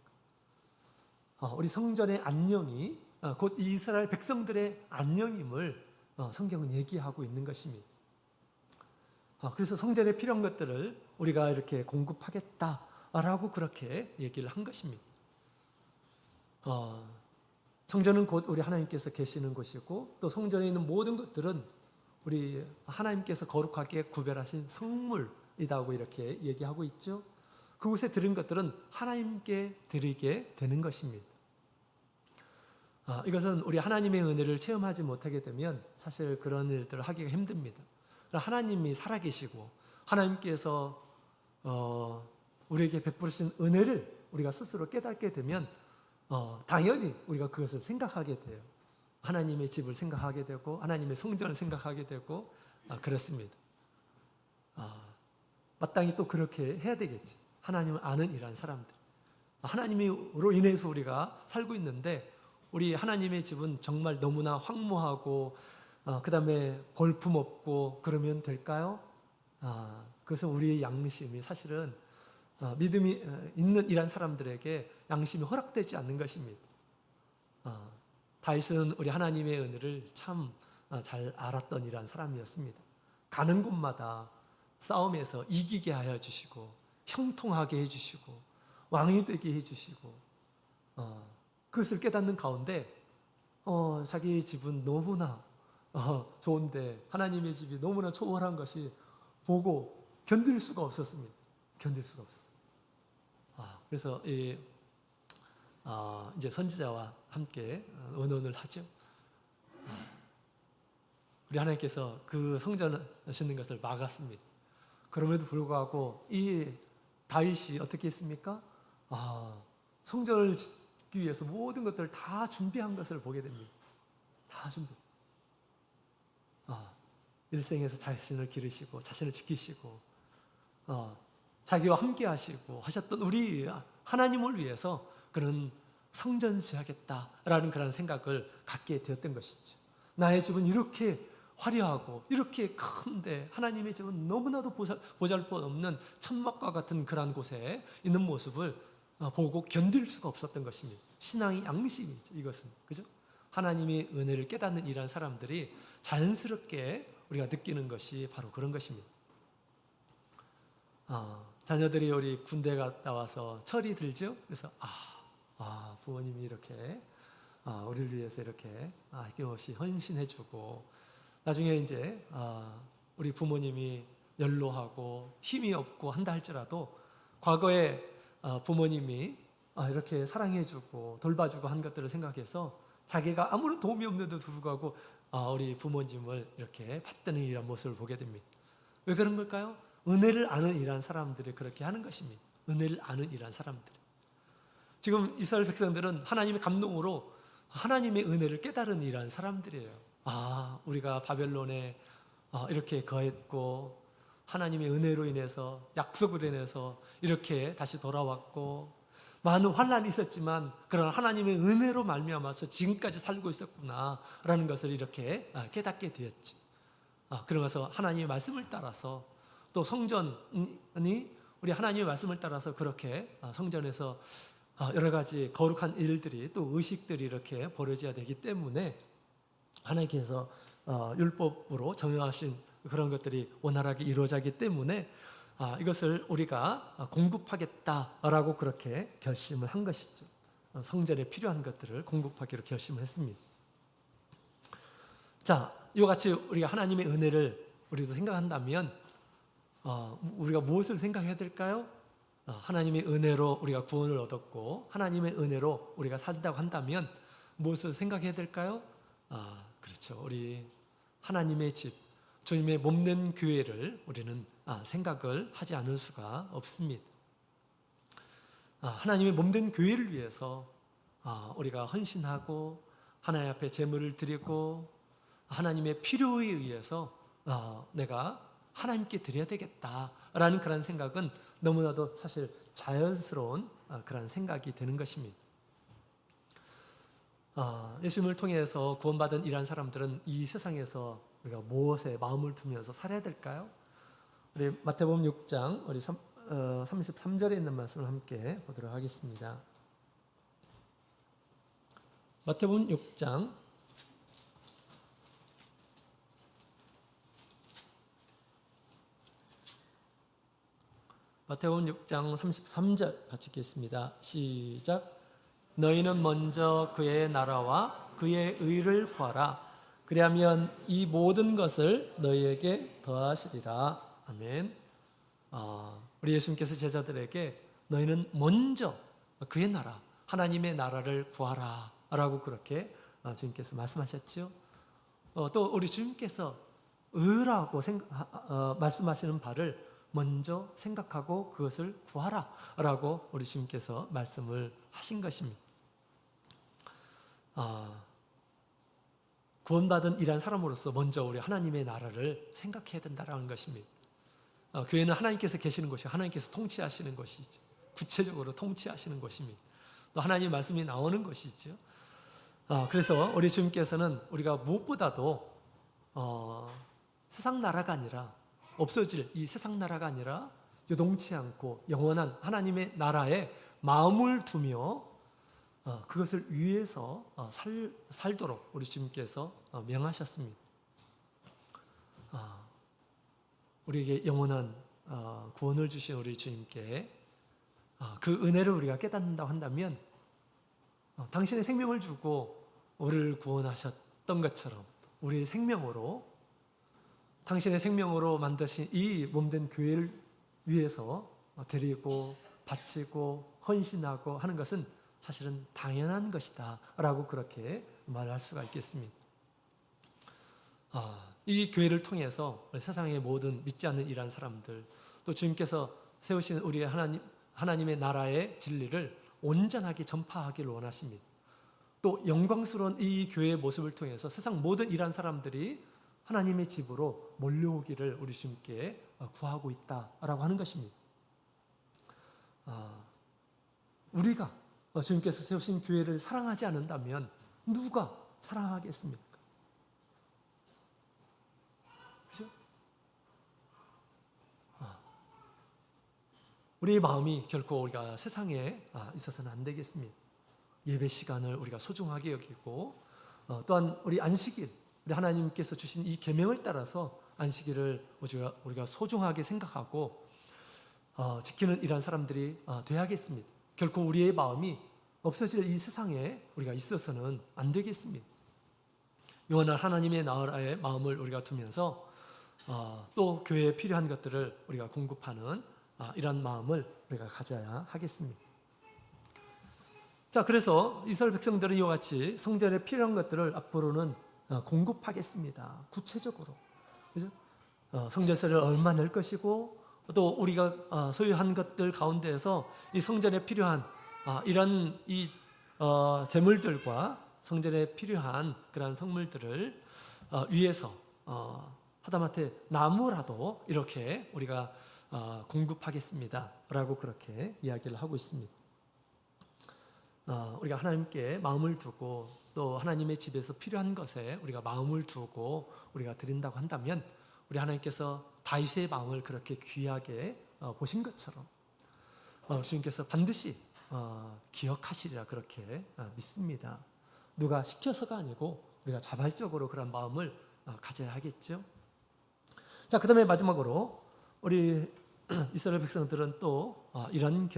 우리 성전의 안녕이 곧 이스라엘 백성들의 안녕임을 성경은 얘기하고 있는 것입니다. 그래서 성전에 필요한 것들을 우리가 이렇게 공급하겠다라고 그렇게 얘기를 한 것입니다. 성전은 곧 우리 하나님께서 계시는 곳이고, 또 성전에 있는 모든 것들은 우리 하나님께서 거룩하게 구별하신 성물이라고 이렇게 얘기하고 있죠. 그곳에 드린 것들은 하나님께 드리게 되는 것입니다. 이것은 우리 하나님의 은혜를 체험하지 못하게 되면 사실 그런 일들을 하기가 힘듭니다. 하나님이 살아계시고 하나님께서 우리에게 베푸신 은혜를 우리가 스스로 깨닫게 되면 당연히 우리가 그것을 생각하게 돼요. 하나님의 집을 생각하게 되고 하나님의 성전을 생각하게 되고 그렇습니다. 마땅히 또 그렇게 해야 되겠지. 하나님을 아는 이란 사람들, 하나님으로 인해서 우리가 살고 있는데 우리 하나님의 집은 정말 너무나 황무하고 그 다음에 볼품없고 그러면 될까요? 그래서 우리의 양심이 사실은 믿음이 있는 이란 사람들에게 양심이 허락되지 않는 것입니다. 다윗은 우리 하나님의 은혜를 참 잘 알았던 이란 사람이었습니다. 가는 곳마다 싸움에서 이기게 하여 주시고 형통하게 해주시고 왕이 되게 해주시고 그것을 깨닫는 가운데 자기 집은 너무나 좋은데 하나님의 집이 너무나 초월한 것이 보고 견딜 수가 없었습니다. 견딜 수가 없었어요. 그래서 이제 선지자와 함께 의논을 하죠. 우리 하나님께서 그 성전을 짓는 것을 막았습니다. 그럼에도 불구하고 이 다윗이 어떻게 했습니까? 성전을 짓기 위해서 모든 것들을 다 준비한 것을 보게 됩니다. 다 준비. 일생에서 자신을 기르시고 자신을 지키시고 자기와 함께 하시고 하셨던 우리 하나님을 위해서 그런 성전 지어야겠다라는 그런 생각을 갖게 되었던 것이죠. 나의 집은 이렇게 화려하고 이렇게 큰데 하나님의 집은 너무나도 보잘것없는 천막과 같은 그런 곳에 있는 모습을 보고 견딜 수가 없었던 것입니다. 신앙의 양심이죠. 이것은 그죠? 하나님의 은혜를 깨닫는 이런 사람들이 자연스럽게 우리가 느끼는 것이 바로 그런 것입니다. 자녀들이 우리 군대 갔다 와서 철이 들죠? 그래서 부모님이 이렇게 우리를 위해서 이렇게 아낌없이 헌신해주고 나중에 이제 우리 부모님이 연로하고 힘이 없고 한다 할지라도 과거에 부모님이 이렇게 사랑해주고 돌봐주고 한 것들을 생각해서 자기가 아무런 도움이 없는데도 불구하고 우리 부모님을 이렇게 받드는 이런 모습을 보게 됩니다. 왜 그런 걸까요? 은혜를 아는 이란 사람들이 그렇게 하는 것입니다. 은혜를 아는 이란 사람들. 지금 이스라엘 백성들은 하나님의 감동으로 하나님의 은혜를 깨달은 이란 사람들이에요. 우리가 바벨론에 이렇게 거했고 하나님의 은혜로 인해서 약속으로 인해서 이렇게 다시 돌아왔고 많은 환난이 있었지만 그러나 하나님의 은혜로 말미암아서 지금까지 살고 있었구나라는 것을 이렇게 깨닫게 되었지. 그러면서 하나님의 말씀을 따라서 또 성전이 우리 하나님의 말씀을 따라서 그렇게 성전에서 여러 가지 거룩한 일들이 또 의식들이 이렇게 벌어져야 되기 때문에 하나님께서 율법으로 정하신 그런 것들이 원활하게 이루어지기 때문에 이것을 우리가 공급하겠다라고 그렇게 결심을 한 것이죠. 성전에 필요한 것들을 공급하기로 결심을 했습니다. 자, 이와 같이 우리가 하나님의 은혜를 우리도 생각한다면 우리가 무엇을 생각해야 될까요? 하나님의 은혜로 우리가 구원을 얻었고 하나님의 은혜로 우리가 살다고 한다면 무엇을 생각해야 될까요? 그렇죠. 우리 하나님의 집, 주님의 몸된 교회를 우리는 생각을 하지 않을 수가 없습니다. 하나님의 몸된 교회를 위해서 우리가 헌신하고 하나님 앞에 제물을 드리고 하나님의 필요에 의해서 내가 하나님께 드려야 되겠다라는 그런 생각은 너무나도 사실 자연스러운 그런 생각이 되는 것입니다. 예수님을 통해서 구원받은 이러한 사람들은 이 세상에서 우리가 무엇에 마음을 두면서 살아야 될까요? 우리 마태복음 6장 우리 33절에 있는 말씀을 함께 보도록 하겠습니다. 마태복음 6장 마태복음 6장 33절 같이 읽겠습니다. 시작. 너희는 먼저 그의 나라와 그의 의를 구하라. 그리하면 이 모든 것을 너희에게 더하시리라. 아멘. 우리 예수님께서 제자들에게 너희는 먼저 그의 나라, 하나님의 나라를 구하라 라고 그렇게 주님께서 말씀하셨죠. 또 우리 주님께서 의라고 말씀하시는 바를 먼저 생각하고 그것을 구하라 라고 우리 주님께서 말씀을 하신 것입니다. 구원받은 이러한 사람으로서 먼저 우리 하나님의 나라를 생각해야 된다는 것입니다. 교회는 하나님께서 계시는 곳이 하나님께서 통치하시는 것이죠. 구체적으로 통치하시는 것입니다. 또 하나님의 말씀이 나오는 것이죠. 그래서 우리 주님께서는 우리가 무엇보다도 세상 나라가 아니라 없어질 이 세상 나라가 아니라 요동치 않고 영원한 하나님의 나라에 마음을 두며 그것을 위해서 살도록 우리 주님께서 명하셨습니다. 우리에게 영원한 구원을 주신 우리 주님께 그 은혜를 우리가 깨닫는다고 한다면 당신의 생명을 주고 우리를 구원하셨던 것처럼 우리의 생명으로 당신의 생명으로 만드신 이 몸된 교회를 위해서 드리고 바치고 헌신하고 하는 것은 사실은 당연한 것이다 라고 그렇게 말할 수가 있겠습니다. 이 교회를 통해서 세상의 모든 믿지 않는 이러한 사람들 또 주님께서 세우신 우리의 하나님의 나라의 진리를 온전하게 전파하기를 원하십니다. 또 영광스러운 이 교회의 모습을 통해서 세상 모든 이러한 사람들이 하나님의 집으로 몰려오기를 우리 주님께 구하고 있다라고 하는 것입니다. 우리가 주님께서 세우신 교회를 사랑하지 않는다면 누가 사랑하겠습니까? 그렇죠? 우리의 마음이 결코 우리가 세상에 있어서는 안 되겠습니다. 예배 시간을 우리가 소중하게 여기고 또한 우리 안식일 우리 하나님께서 주신 이 계명을 따라서 안식일을 우리가 소중하게 생각하고 지키는 이러한 사람들이 되어야겠습니다. 결코 우리의 마음이 없어질 이 세상에 우리가 있어서는 안 되겠습니다. 영원한 하나님의 나라의 마음을 우리가 두면서 또 교회에 필요한 것들을 우리가 공급하는 이런 마음을 우리가 가져야 하겠습니다. 자, 그래서 이스라엘 백성들은 이와 같이 성전에 필요한 것들을 앞으로는 공급하겠습니다. 구체적으로. 그죠? 성전세를 얼마 낼 것이고 또 우리가 소유한 것들 가운데에서 이 성전에 필요한 이런 이 재물들과 성전에 필요한 그러한 성물들을 위해서 하다못해 나무라도 이렇게 우리가 공급하겠습니다 라고 그렇게 이야기를 하고 있습니다. 우리가 하나님께 마음을 두고 또 하나님의 집에서 필요한 것에 우리가 마음을 두고 우리가 드린다고 한다면 우리 하나님께서 다윗의 마음을 그렇게 귀하게 보신 것처럼 주님께서 반드시 기억하시리라 그렇게 믿습니다. 누가 시켜서가 아니고 우리가 자발적으로 그런 마음을 가져야 하겠죠. 자, 그 다음에 마지막으로 우리 이스라엘 백성들은 또 이런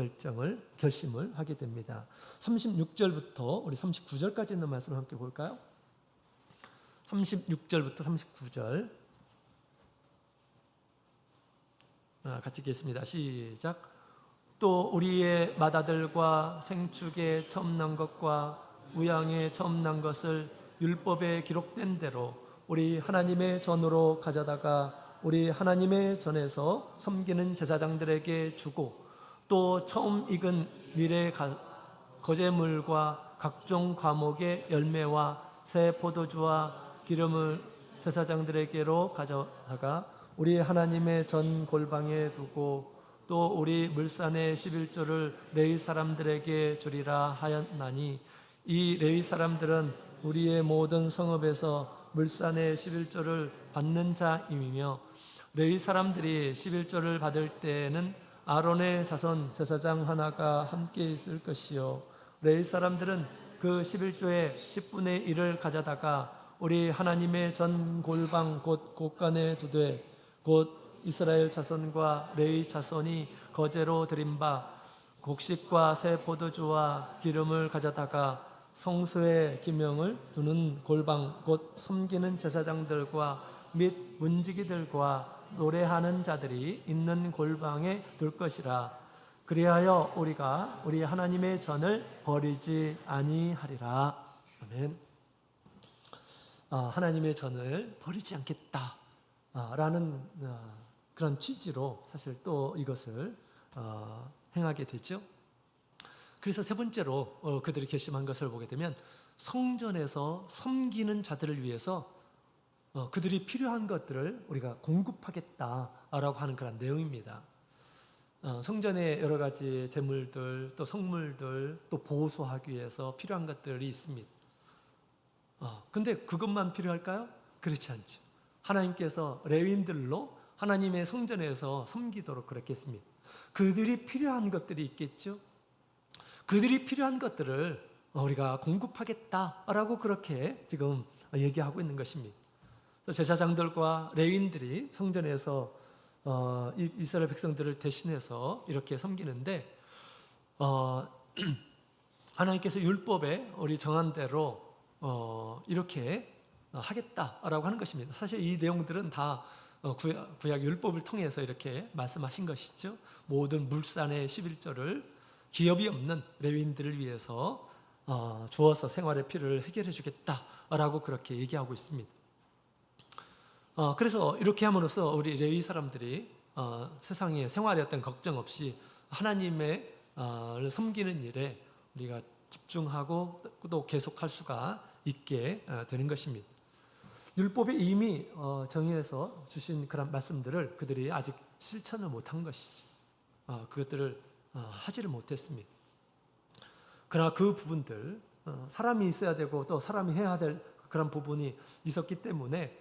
결심을 하게 됩니다. 36절부터 우리 39절까지 있는 말씀을 함께 볼까요? 36절부터 39절 같이 읽겠습니다. 시작. 또 우리의 맏아들과 생축에 처음 난 것과 우양에 처음 난 것을 율법에 기록된 대로 우리 하나님의 전으로 가져다가 우리 하나님의 전에서 섬기는 제사장들에게 주고 또 처음 익은 밀의 거제물과 각종 과목의 열매와 새 포도주와 기름을 제사장들에게로 가져다가 우리 하나님의 전 골방에 두고 또 우리 물산의 11조를 레위 사람들에게 주리라 하였나니 이 레위 사람들은 우리의 모든 성읍에서 물산의 11조를 받는 자임이며 레위 사람들이 11조를 받을 때에는 아론의 자손 제사장 하나가 함께 있을 것이요 레위 사람들은 그 11조의 10분의 1을 가져다가 우리 하나님의 전 골방 곧 곳간에 두되 곧 이스라엘 자손과 레위 자손이 거제로 드린 바 곡식과 새 포도주와 기름을 가져다가 성소의 기명을 두는 골방 곧 섬기는 제사장들과 및 문지기들과 노래하는 자들이 있는 골방에 둘 것이라. 그리하여 우리가 우리 하나님의 전을 버리지 아니하리라. 아멘. 하나님의 전을 버리지 않겠다 라는 그런 취지로 사실 또 이것을 행하게 되죠. 그래서 세 번째로 그들이 결심한 것을 보게 되면 성전에서 섬기는 자들을 위해서 그들이 필요한 것들을 우리가 공급하겠다라고 하는 그런 내용입니다. 성전에 여러 가지 제물들 또 성물들 또 보수하기 위해서 필요한 것들이 있습니다. 근데 그것만 필요할까요? 그렇지 않죠. 하나님께서 레위인들로 하나님의 성전에서 섬기도록 그렇게 했습니다. 그들이 필요한 것들이 있겠죠. 그들이 필요한 것들을 우리가 공급하겠다라고 그렇게 지금 얘기하고 있는 것입니다. 제사장들과 레위인들이 성전에서 이스라엘 백성들을 대신해서 이렇게 섬기는데 하나님께서 율법에 우리 정한 대로 이렇게 하겠다라고 하는 것입니다. 사실 이 내용들은 다 구약 율법을 통해서 이렇게 말씀하신 것이죠. 모든 물산의 11조를 기업이 없는 레위인들을 위해서 주어서 생활의 필요를 해결해 주겠다라고 그렇게 얘기하고 있습니다. 그래서 이렇게 함으로써 우리 레위 사람들이 세상의 생활의 어떤 걱정 없이 하나님의 섬기는 일에 우리가 집중하고 또 계속할 수가 있게 되는 것입니다. 율법에 이미 정의해서 주신 그런 말씀들을 그들이 아직 실천을 못한 것이죠. 그것들을 하지를 못했습니다. 그러나 그 부분들 사람이 있어야 되고 또 사람이 해야 될 그런 부분이 있었기 때문에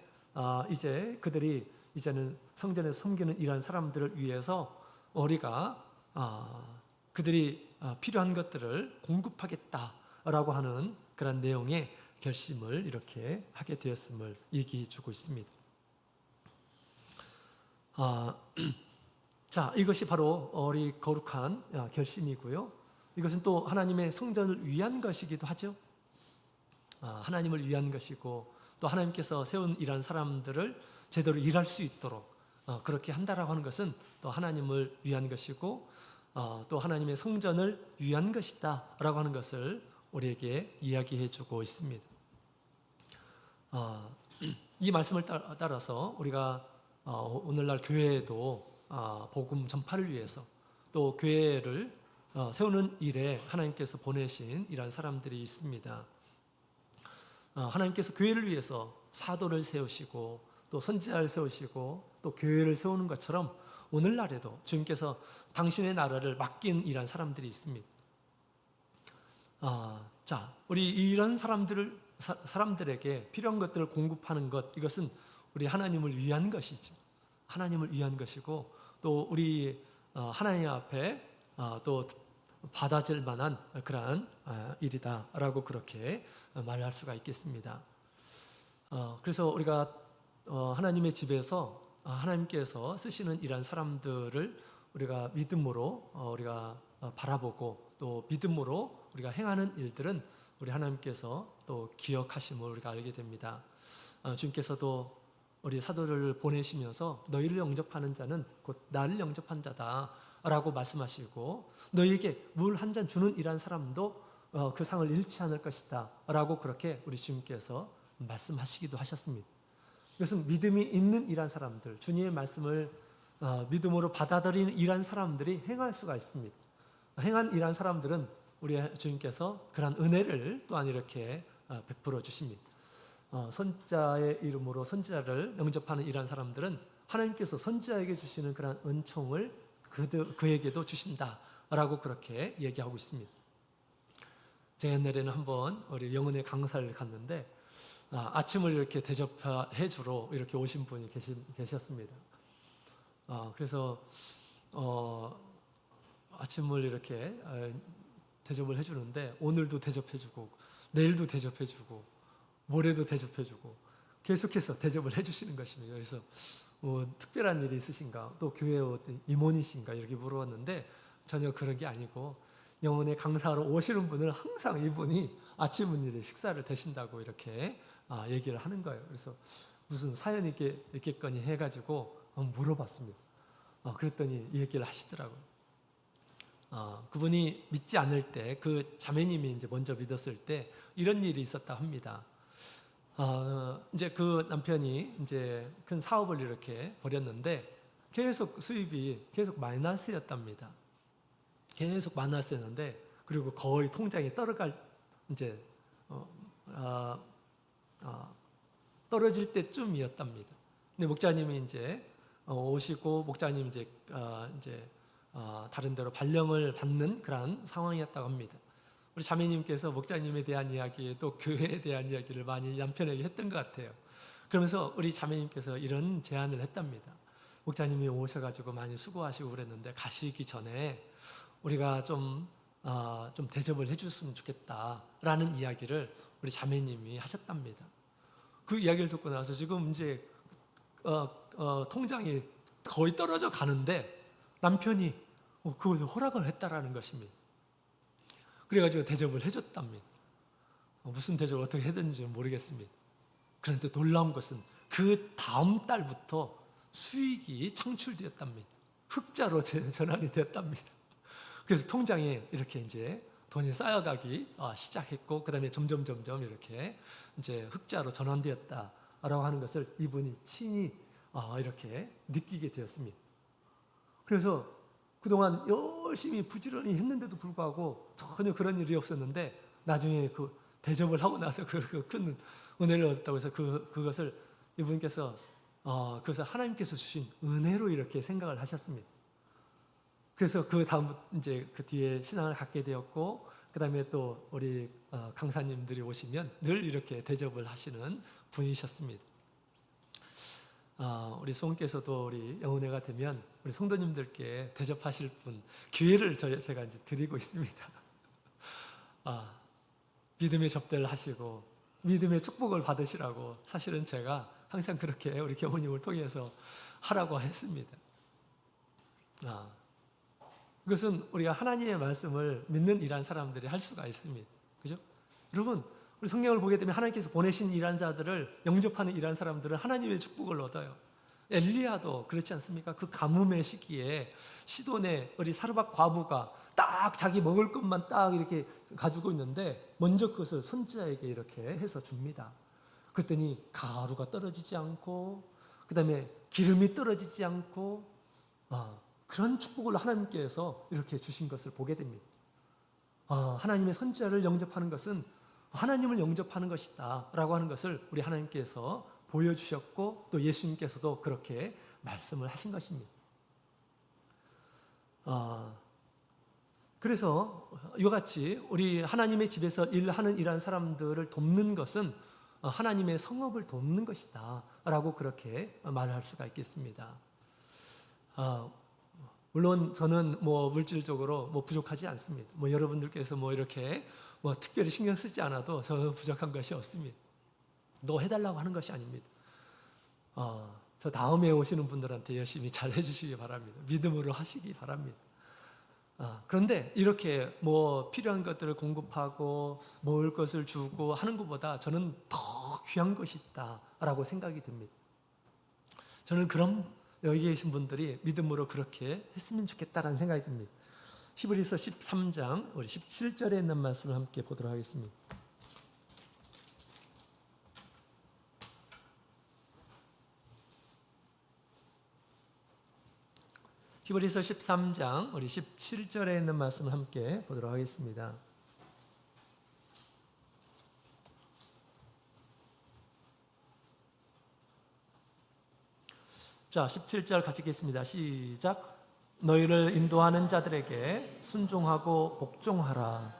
이제 그들이 이제는 성전에서 섬기는 이러한 사람들을 위해서 우리가 그들이 필요한 것들을 공급하겠다라고 하는 그런 내용의 결심을 이렇게 하게 되었음을 얘기해 주고 있습니다. 자, 이것이 바로 우리 거룩한 결심이고요. 이것은 또 하나님의 성전을 위한 것이기도 하죠. 하나님을 위한 것이고 또 하나님께서 세운 이런 사람들을 제대로 일할 수 있도록 그렇게 한다라고 하는 것은 또 하나님을 위한 것이고 또 하나님의 성전을 위한 것이다라고 하는 것을 우리에게 이야기해 주고 있습니다. 이 말씀을 따라서 우리가 오늘날 교회에도 복음 전파를 위해서 또 교회를 세우는 일에 하나님께서 보내신 이러한 사람들이 있습니다. 하나님께서 교회를 위해서 사도를 세우시고 또 선지자를 세우시고 또 교회를 세우는 것처럼 오늘날에도 주님께서 당신의 나라를 맡긴 이러한 사람들이 있습니다. 자, 우리 이런 사람들에게 필요한 것들을 공급하는 것, 이것은 우리 하나님을 위한 것이죠. 하나님을 위한 것이고 또 우리 하나님 앞에 또 받아질 만한 그러한 일이다라고 그렇게 말할 수가 있겠습니다. 그래서 우리가 하나님의 집에서 하나님께서 쓰시는 이러한 사람들을 우리가 믿음으로 우리가 바라보고 또 믿음으로 우리가 행하는 일들은 우리 하나님께서 또 기억하심을 우리가 알게 됩니다. 주님께서도 우리 사도를 보내시면서 너희를 영접하는 자는 곧 나를 영접한 자다라고 말씀하시고 너희에게 물 한 잔 주는 이란 사람도 그 상을 잃지 않을 것이다라고 그렇게 우리 주님께서 말씀하시기도 하셨습니다. 이것은 믿음이 있는 이란 사람들, 주님의 말씀을 믿음으로 받아들이는 이란 사람들이 행할 수가 있습니다. 행한 이란 사람들은 우리 주님께서 그런 은혜를 또한 이렇게 베풀어 주십니다. 선자의 이름으로 선지자를 영접하는 이러한 사람들은 하나님께서 선지자에게 주시는 그런 은총을 그에게도 주신다라고 그렇게 얘기하고 있습니다. 제가 옛날에는 한번 우리 영혼의 강사를 갔는데 아침을 이렇게 대접해 주러 이렇게 오신 분이 계셨습니다. 그래서 아침을 이렇게 대접을 해주는데 오늘도 대접해주고 내일도 대접해주고 모레도 대접해주고 계속해서 대접을 해주시는 것입니다. 그래서 특별한 일이 있으신가, 또 교회 어떤 임원이신가 이렇게 물어봤는데 전혀 그런 게 아니고 영혼의 강사로 오시는 분은 항상 이분이 아침 은일에 식사를 대신다고 이렇게 얘기를 하는 거예요. 그래서 무슨 사연이 있겠거니 해가지고 물어봤습니다. 그랬더니 이 얘기를 하시더라고요. 그분이 믿지 않을 때 그 자매님이 이제 먼저 믿었을 때 이런 일이 있었다 합니다. 이제 그 남편이 이제 큰 사업을 이렇게 벌였는데 계속 수입이 계속 마이너스였답니다. 계속 마이너스였는데 그리고 거의 통장이 이제 떨어질 때쯤이었답니다. 근데 목자님이 이제 오시고 목자님 이제 다른 데로 발령을 받는 그런 상황이었다고 합니다. 우리 자매님께서 목자님에 대한 이야기 또 교회에 대한 이야기를 많이 남편에게 했던 것 같아요. 그러면서 우리 자매님께서 이런 제안을 했답니다. 목자님이 오셔가지고 많이 수고하시고 그랬는데 가시기 전에 우리가 좀 대접을 해줬으면 좋겠다라는 이야기를 우리 자매님이 하셨답니다. 그 이야기를 듣고 나서 지금 이제 통장이 거의 떨어져 가는데 남편이 그것을 허락을 했다라는 것입니다. 그래가지고 대접을 해줬답니다. 무슨 대접을 어떻게 해줬는지 모르겠습니다. 그런데 놀라운 것은 그 다음 달부터 수익이 창출되었답니다. 흑자로 전환이 되었답니다. 그래서 통장에 이렇게 이제 돈이 쌓여가기 시작했고, 그 다음에 점점 이렇게 이제 흑자로 전환되었다라고 하는 것을 이분이 친히 이렇게 느끼게 되었습니다. 그래서 그동안 열심히 부지런히 했는데도 불구하고 전혀 그런 일이 없었는데 나중에 그 대접을 하고 나서 그 큰 은혜를 얻었다고 해서 그것을 이분께서 그것을 하나님께서 주신 은혜로 이렇게 생각을 하셨습니다. 그래서 그 다음 이제 그 뒤에 신앙을 갖게 되었고, 그 다음에 또 우리 강사님들이 오시면 늘 이렇게 대접을 하시는 분이셨습니다. 우리 성께서도 우리 영혼회가 되면 우리 성도님들께 대접하실 분 기회를 제가 이제 드리고 있습니다. 믿음의 접대를 하시고 믿음의 축복을 받으시라고 사실은 제가 항상 그렇게 우리 교우님을 통해서 하라고 했습니다. 그것은 우리가 하나님의 말씀을 믿는 일한 사람들이 할 수가 있습니다. 그죠? 여러분, 우리 성경을 보게 되면 하나님께서 보내신 일한 자들을 영접하는 일한 사람들은 하나님의 축복을 얻어요. 엘리야도 그렇지 않습니까? 그 가뭄의 시기에 시돈의 우리 사르밧 과부가 딱 자기 먹을 것만 딱 이렇게 가지고 있는데 먼저 그것을 선지자에게 이렇게 해서 줍니다. 그랬더니 가루가 떨어지지 않고 그 다음에 기름이 떨어지지 않고 그런 축복을 하나님께서 이렇게 주신 것을 보게 됩니다. 하나님의 선지자를 영접하는 것은 하나님을 영접하는 것이다 라고 하는 것을 우리 하나님께서 보여주셨고 또 예수님께서도 그렇게 말씀을 하신 것입니다. 그래서 이와 같이 우리 하나님의 집에서 일하는 이러한 사람들을 돕는 것은 하나님의 성업을 돕는 것이다 라고 그렇게 말할 수가 있겠습니다. 물론 저는 물질적으로 부족하지 않습니다. 여러분들께서 이렇게 특별히 신경 쓰지 않아도 저는 부족한 것이 없습니다. 너 해달라고 하는 것이 아닙니다. 저 다음에 오시는 분들한테 열심히 잘 해주시기 바랍니다. 믿음으로 하시기 바랍니다. 그런데 이렇게 필요한 것들을 공급하고 먹을 것을 주고 하는 것보다 저는 더 귀한 것이 있다라고 생각이 듭니다. 저는 그런 여기 계신 분들이 믿음으로 그렇게 했으면 좋겠다라는 생각이 듭니다. 히브리서 13장 우리 17절에 있는 말씀을 함께 보도록 하겠습니다. 히브리서 13장 우리 17절에 있는 말씀을 함께 보도록 하겠습니다. 자, 17절 같이 읽겠습니다. 시작. 너희를 인도하는 자들에게 순종하고 복종하라.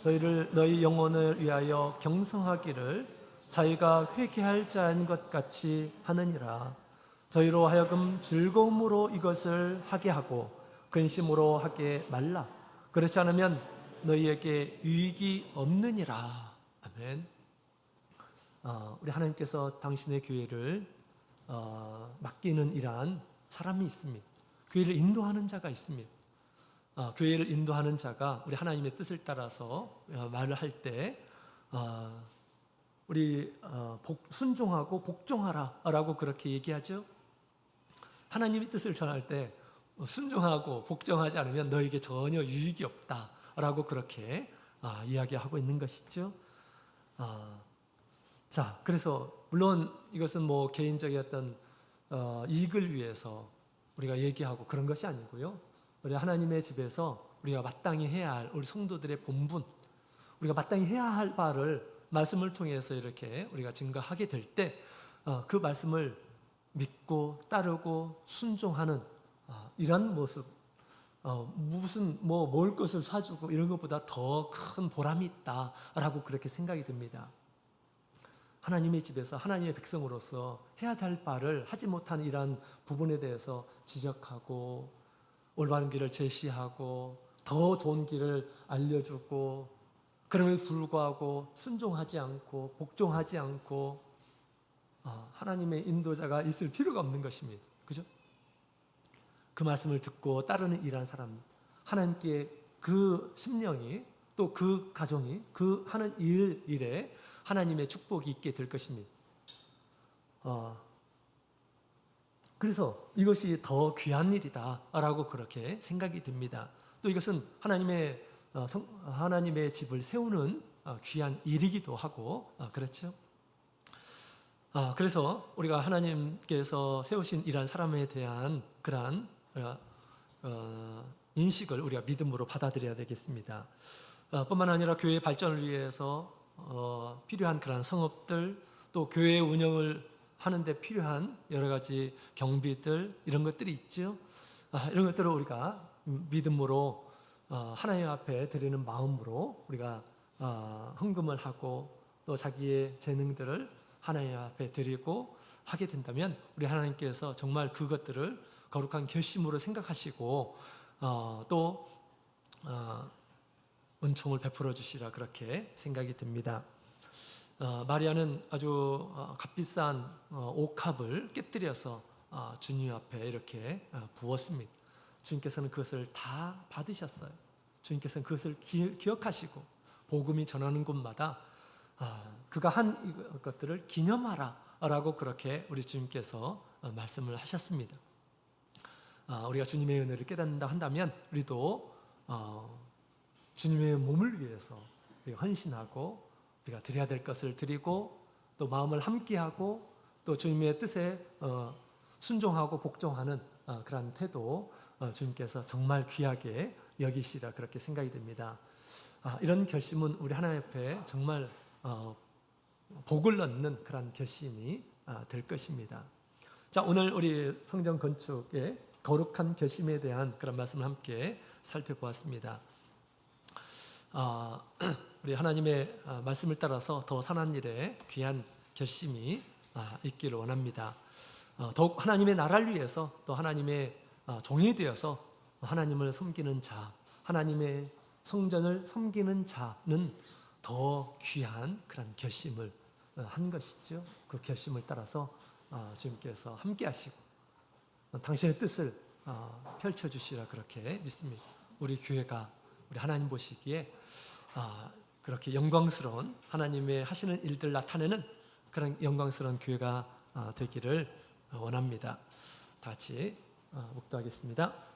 저희를 너희 영혼을 위하여 경성하기를 자기가 회개할 자인 것 같이 하느니라. 저희로 하여금 즐거움으로 이것을 하게 하고 근심으로 하게 말라. 그렇지 않으면 너희에게 유익이 없느니라. 아멘. 우리 하나님께서 당신의 교회를 맡기는 이러한 사람이 있습니다. 교회를 인도하는 자가 있습니다. 교회를 인도하는 자가 우리 하나님의 뜻을 따라서 말을 할 때 우리 순종하고 복종하라라고 그렇게 얘기하죠. 하나님의 뜻을 전할 때 순종하고 복종하지 않으면 너에게 전혀 유익이 없다라고 그렇게 이야기하고 있는 것이죠. 자, 그래서 물론 이것은 뭐 개인적인 어떤 이익을 위해서 우리가 얘기하고 그런 것이 아니고요. 우리 하나님의 집에서 우리가 마땅히 해야 할 우리 성도들의 본분, 우리가 마땅히 해야 할 바를 말씀을 통해서 이렇게 우리가 증거하게 될 때 그 말씀을 믿고 따르고 순종하는 이런 모습, 무슨 뭐 먹을 것을 사주고 이런 것보다 더 큰 보람이 있다라고 그렇게 생각이 듭니다. 하나님의 집에서 하나님의 백성으로서 해야 될 바를 하지 못한 이러한 부분에 대해서 지적하고 올바른 길을 제시하고 더 좋은 길을 알려주고 그럼에도 불구하고 순종하지 않고 복종하지 않고 하나님의 인도자가 있을 필요가 없는 것입니다. 그죠? 그 말씀을 듣고 따르는 이러한 사람, 하나님께 그 심령이 또 그 가정이 그 하는 일에 하나님의 축복이 있게 될 것입니다. 그래서 이것이 더 귀한 일이다라고 그렇게 생각이 듭니다. 또 이것은 하나님의 집을 세우는 귀한 일이기도 하고 그렇죠. 그래서 우리가 하나님께서 세우신 이러한 사람에 대한 그러한 인식을 우리가 믿음으로 받아들여야 되겠습니다. 뿐만 아니라 교회의 발전을 위해서 필요한 그런 성업들, 또 교회 운영을 하는데 필요한 여러 가지 경비들 이런 것들이 있죠. 이런 것들을 우리가 믿음으로 하나님 앞에 드리는 마음으로 우리가 헌금을 하고 또 자기의 재능들을 하나님 앞에 드리고 하게 된다면 우리 하나님께서 정말 그것들을 거룩한 결심으로 생각하시고 또 은총을 베풀어 주시라 그렇게 생각이 듭니다. 마리아는 아주 값비싼 옥합을 깨뜨려서 주님 앞에 이렇게 부었습니다. 주님께서는 그것을 다 받으셨어요. 주님께서는 그것을 기억하시고 복음이 전하는 곳마다 그가 한 것들을 기념하라 라고 그렇게 우리 주님께서 말씀을 하셨습니다. 우리가 주님의 은혜를 깨닫는다 한다면 우리도 주님의 몸을 위해서 우리가 헌신하고 우리가 드려야 될 것을 드리고 또 마음을 함께하고 또 주님의 뜻에 순종하고 복종하는 그런 태도 주님께서 정말 귀하게 여기시라 그렇게 생각이 됩니다. 이런 결심은 우리 하나님 앞에 정말 복을 얻는 그런 결심이 될 것입니다. 자, 오늘 우리 성전 건축의 거룩한 결심에 대한 그런 말씀을 함께 살펴보았습니다. 우리 하나님의 말씀을 따라서 더 선한 일에 귀한 결심이 있기를 원합니다. 더욱 하나님의 나라를 위해서 또 하나님의 종이 되어서 하나님을 섬기는 자, 하나님의 성전을 섬기는 자는 더 귀한 그런 결심을 한 것이죠. 그 결심을 따라서 주님께서 함께 하시고 당신의 뜻을 펼쳐주시라 그렇게 믿습니다. 우리 교회가 우리 하나님 보시기에 그렇게 영광스러운 하나님의 하시는 일들 나타내는 그런 영광스러운 교회가 되기를 원합니다. 다 같이 묵도하겠습니다.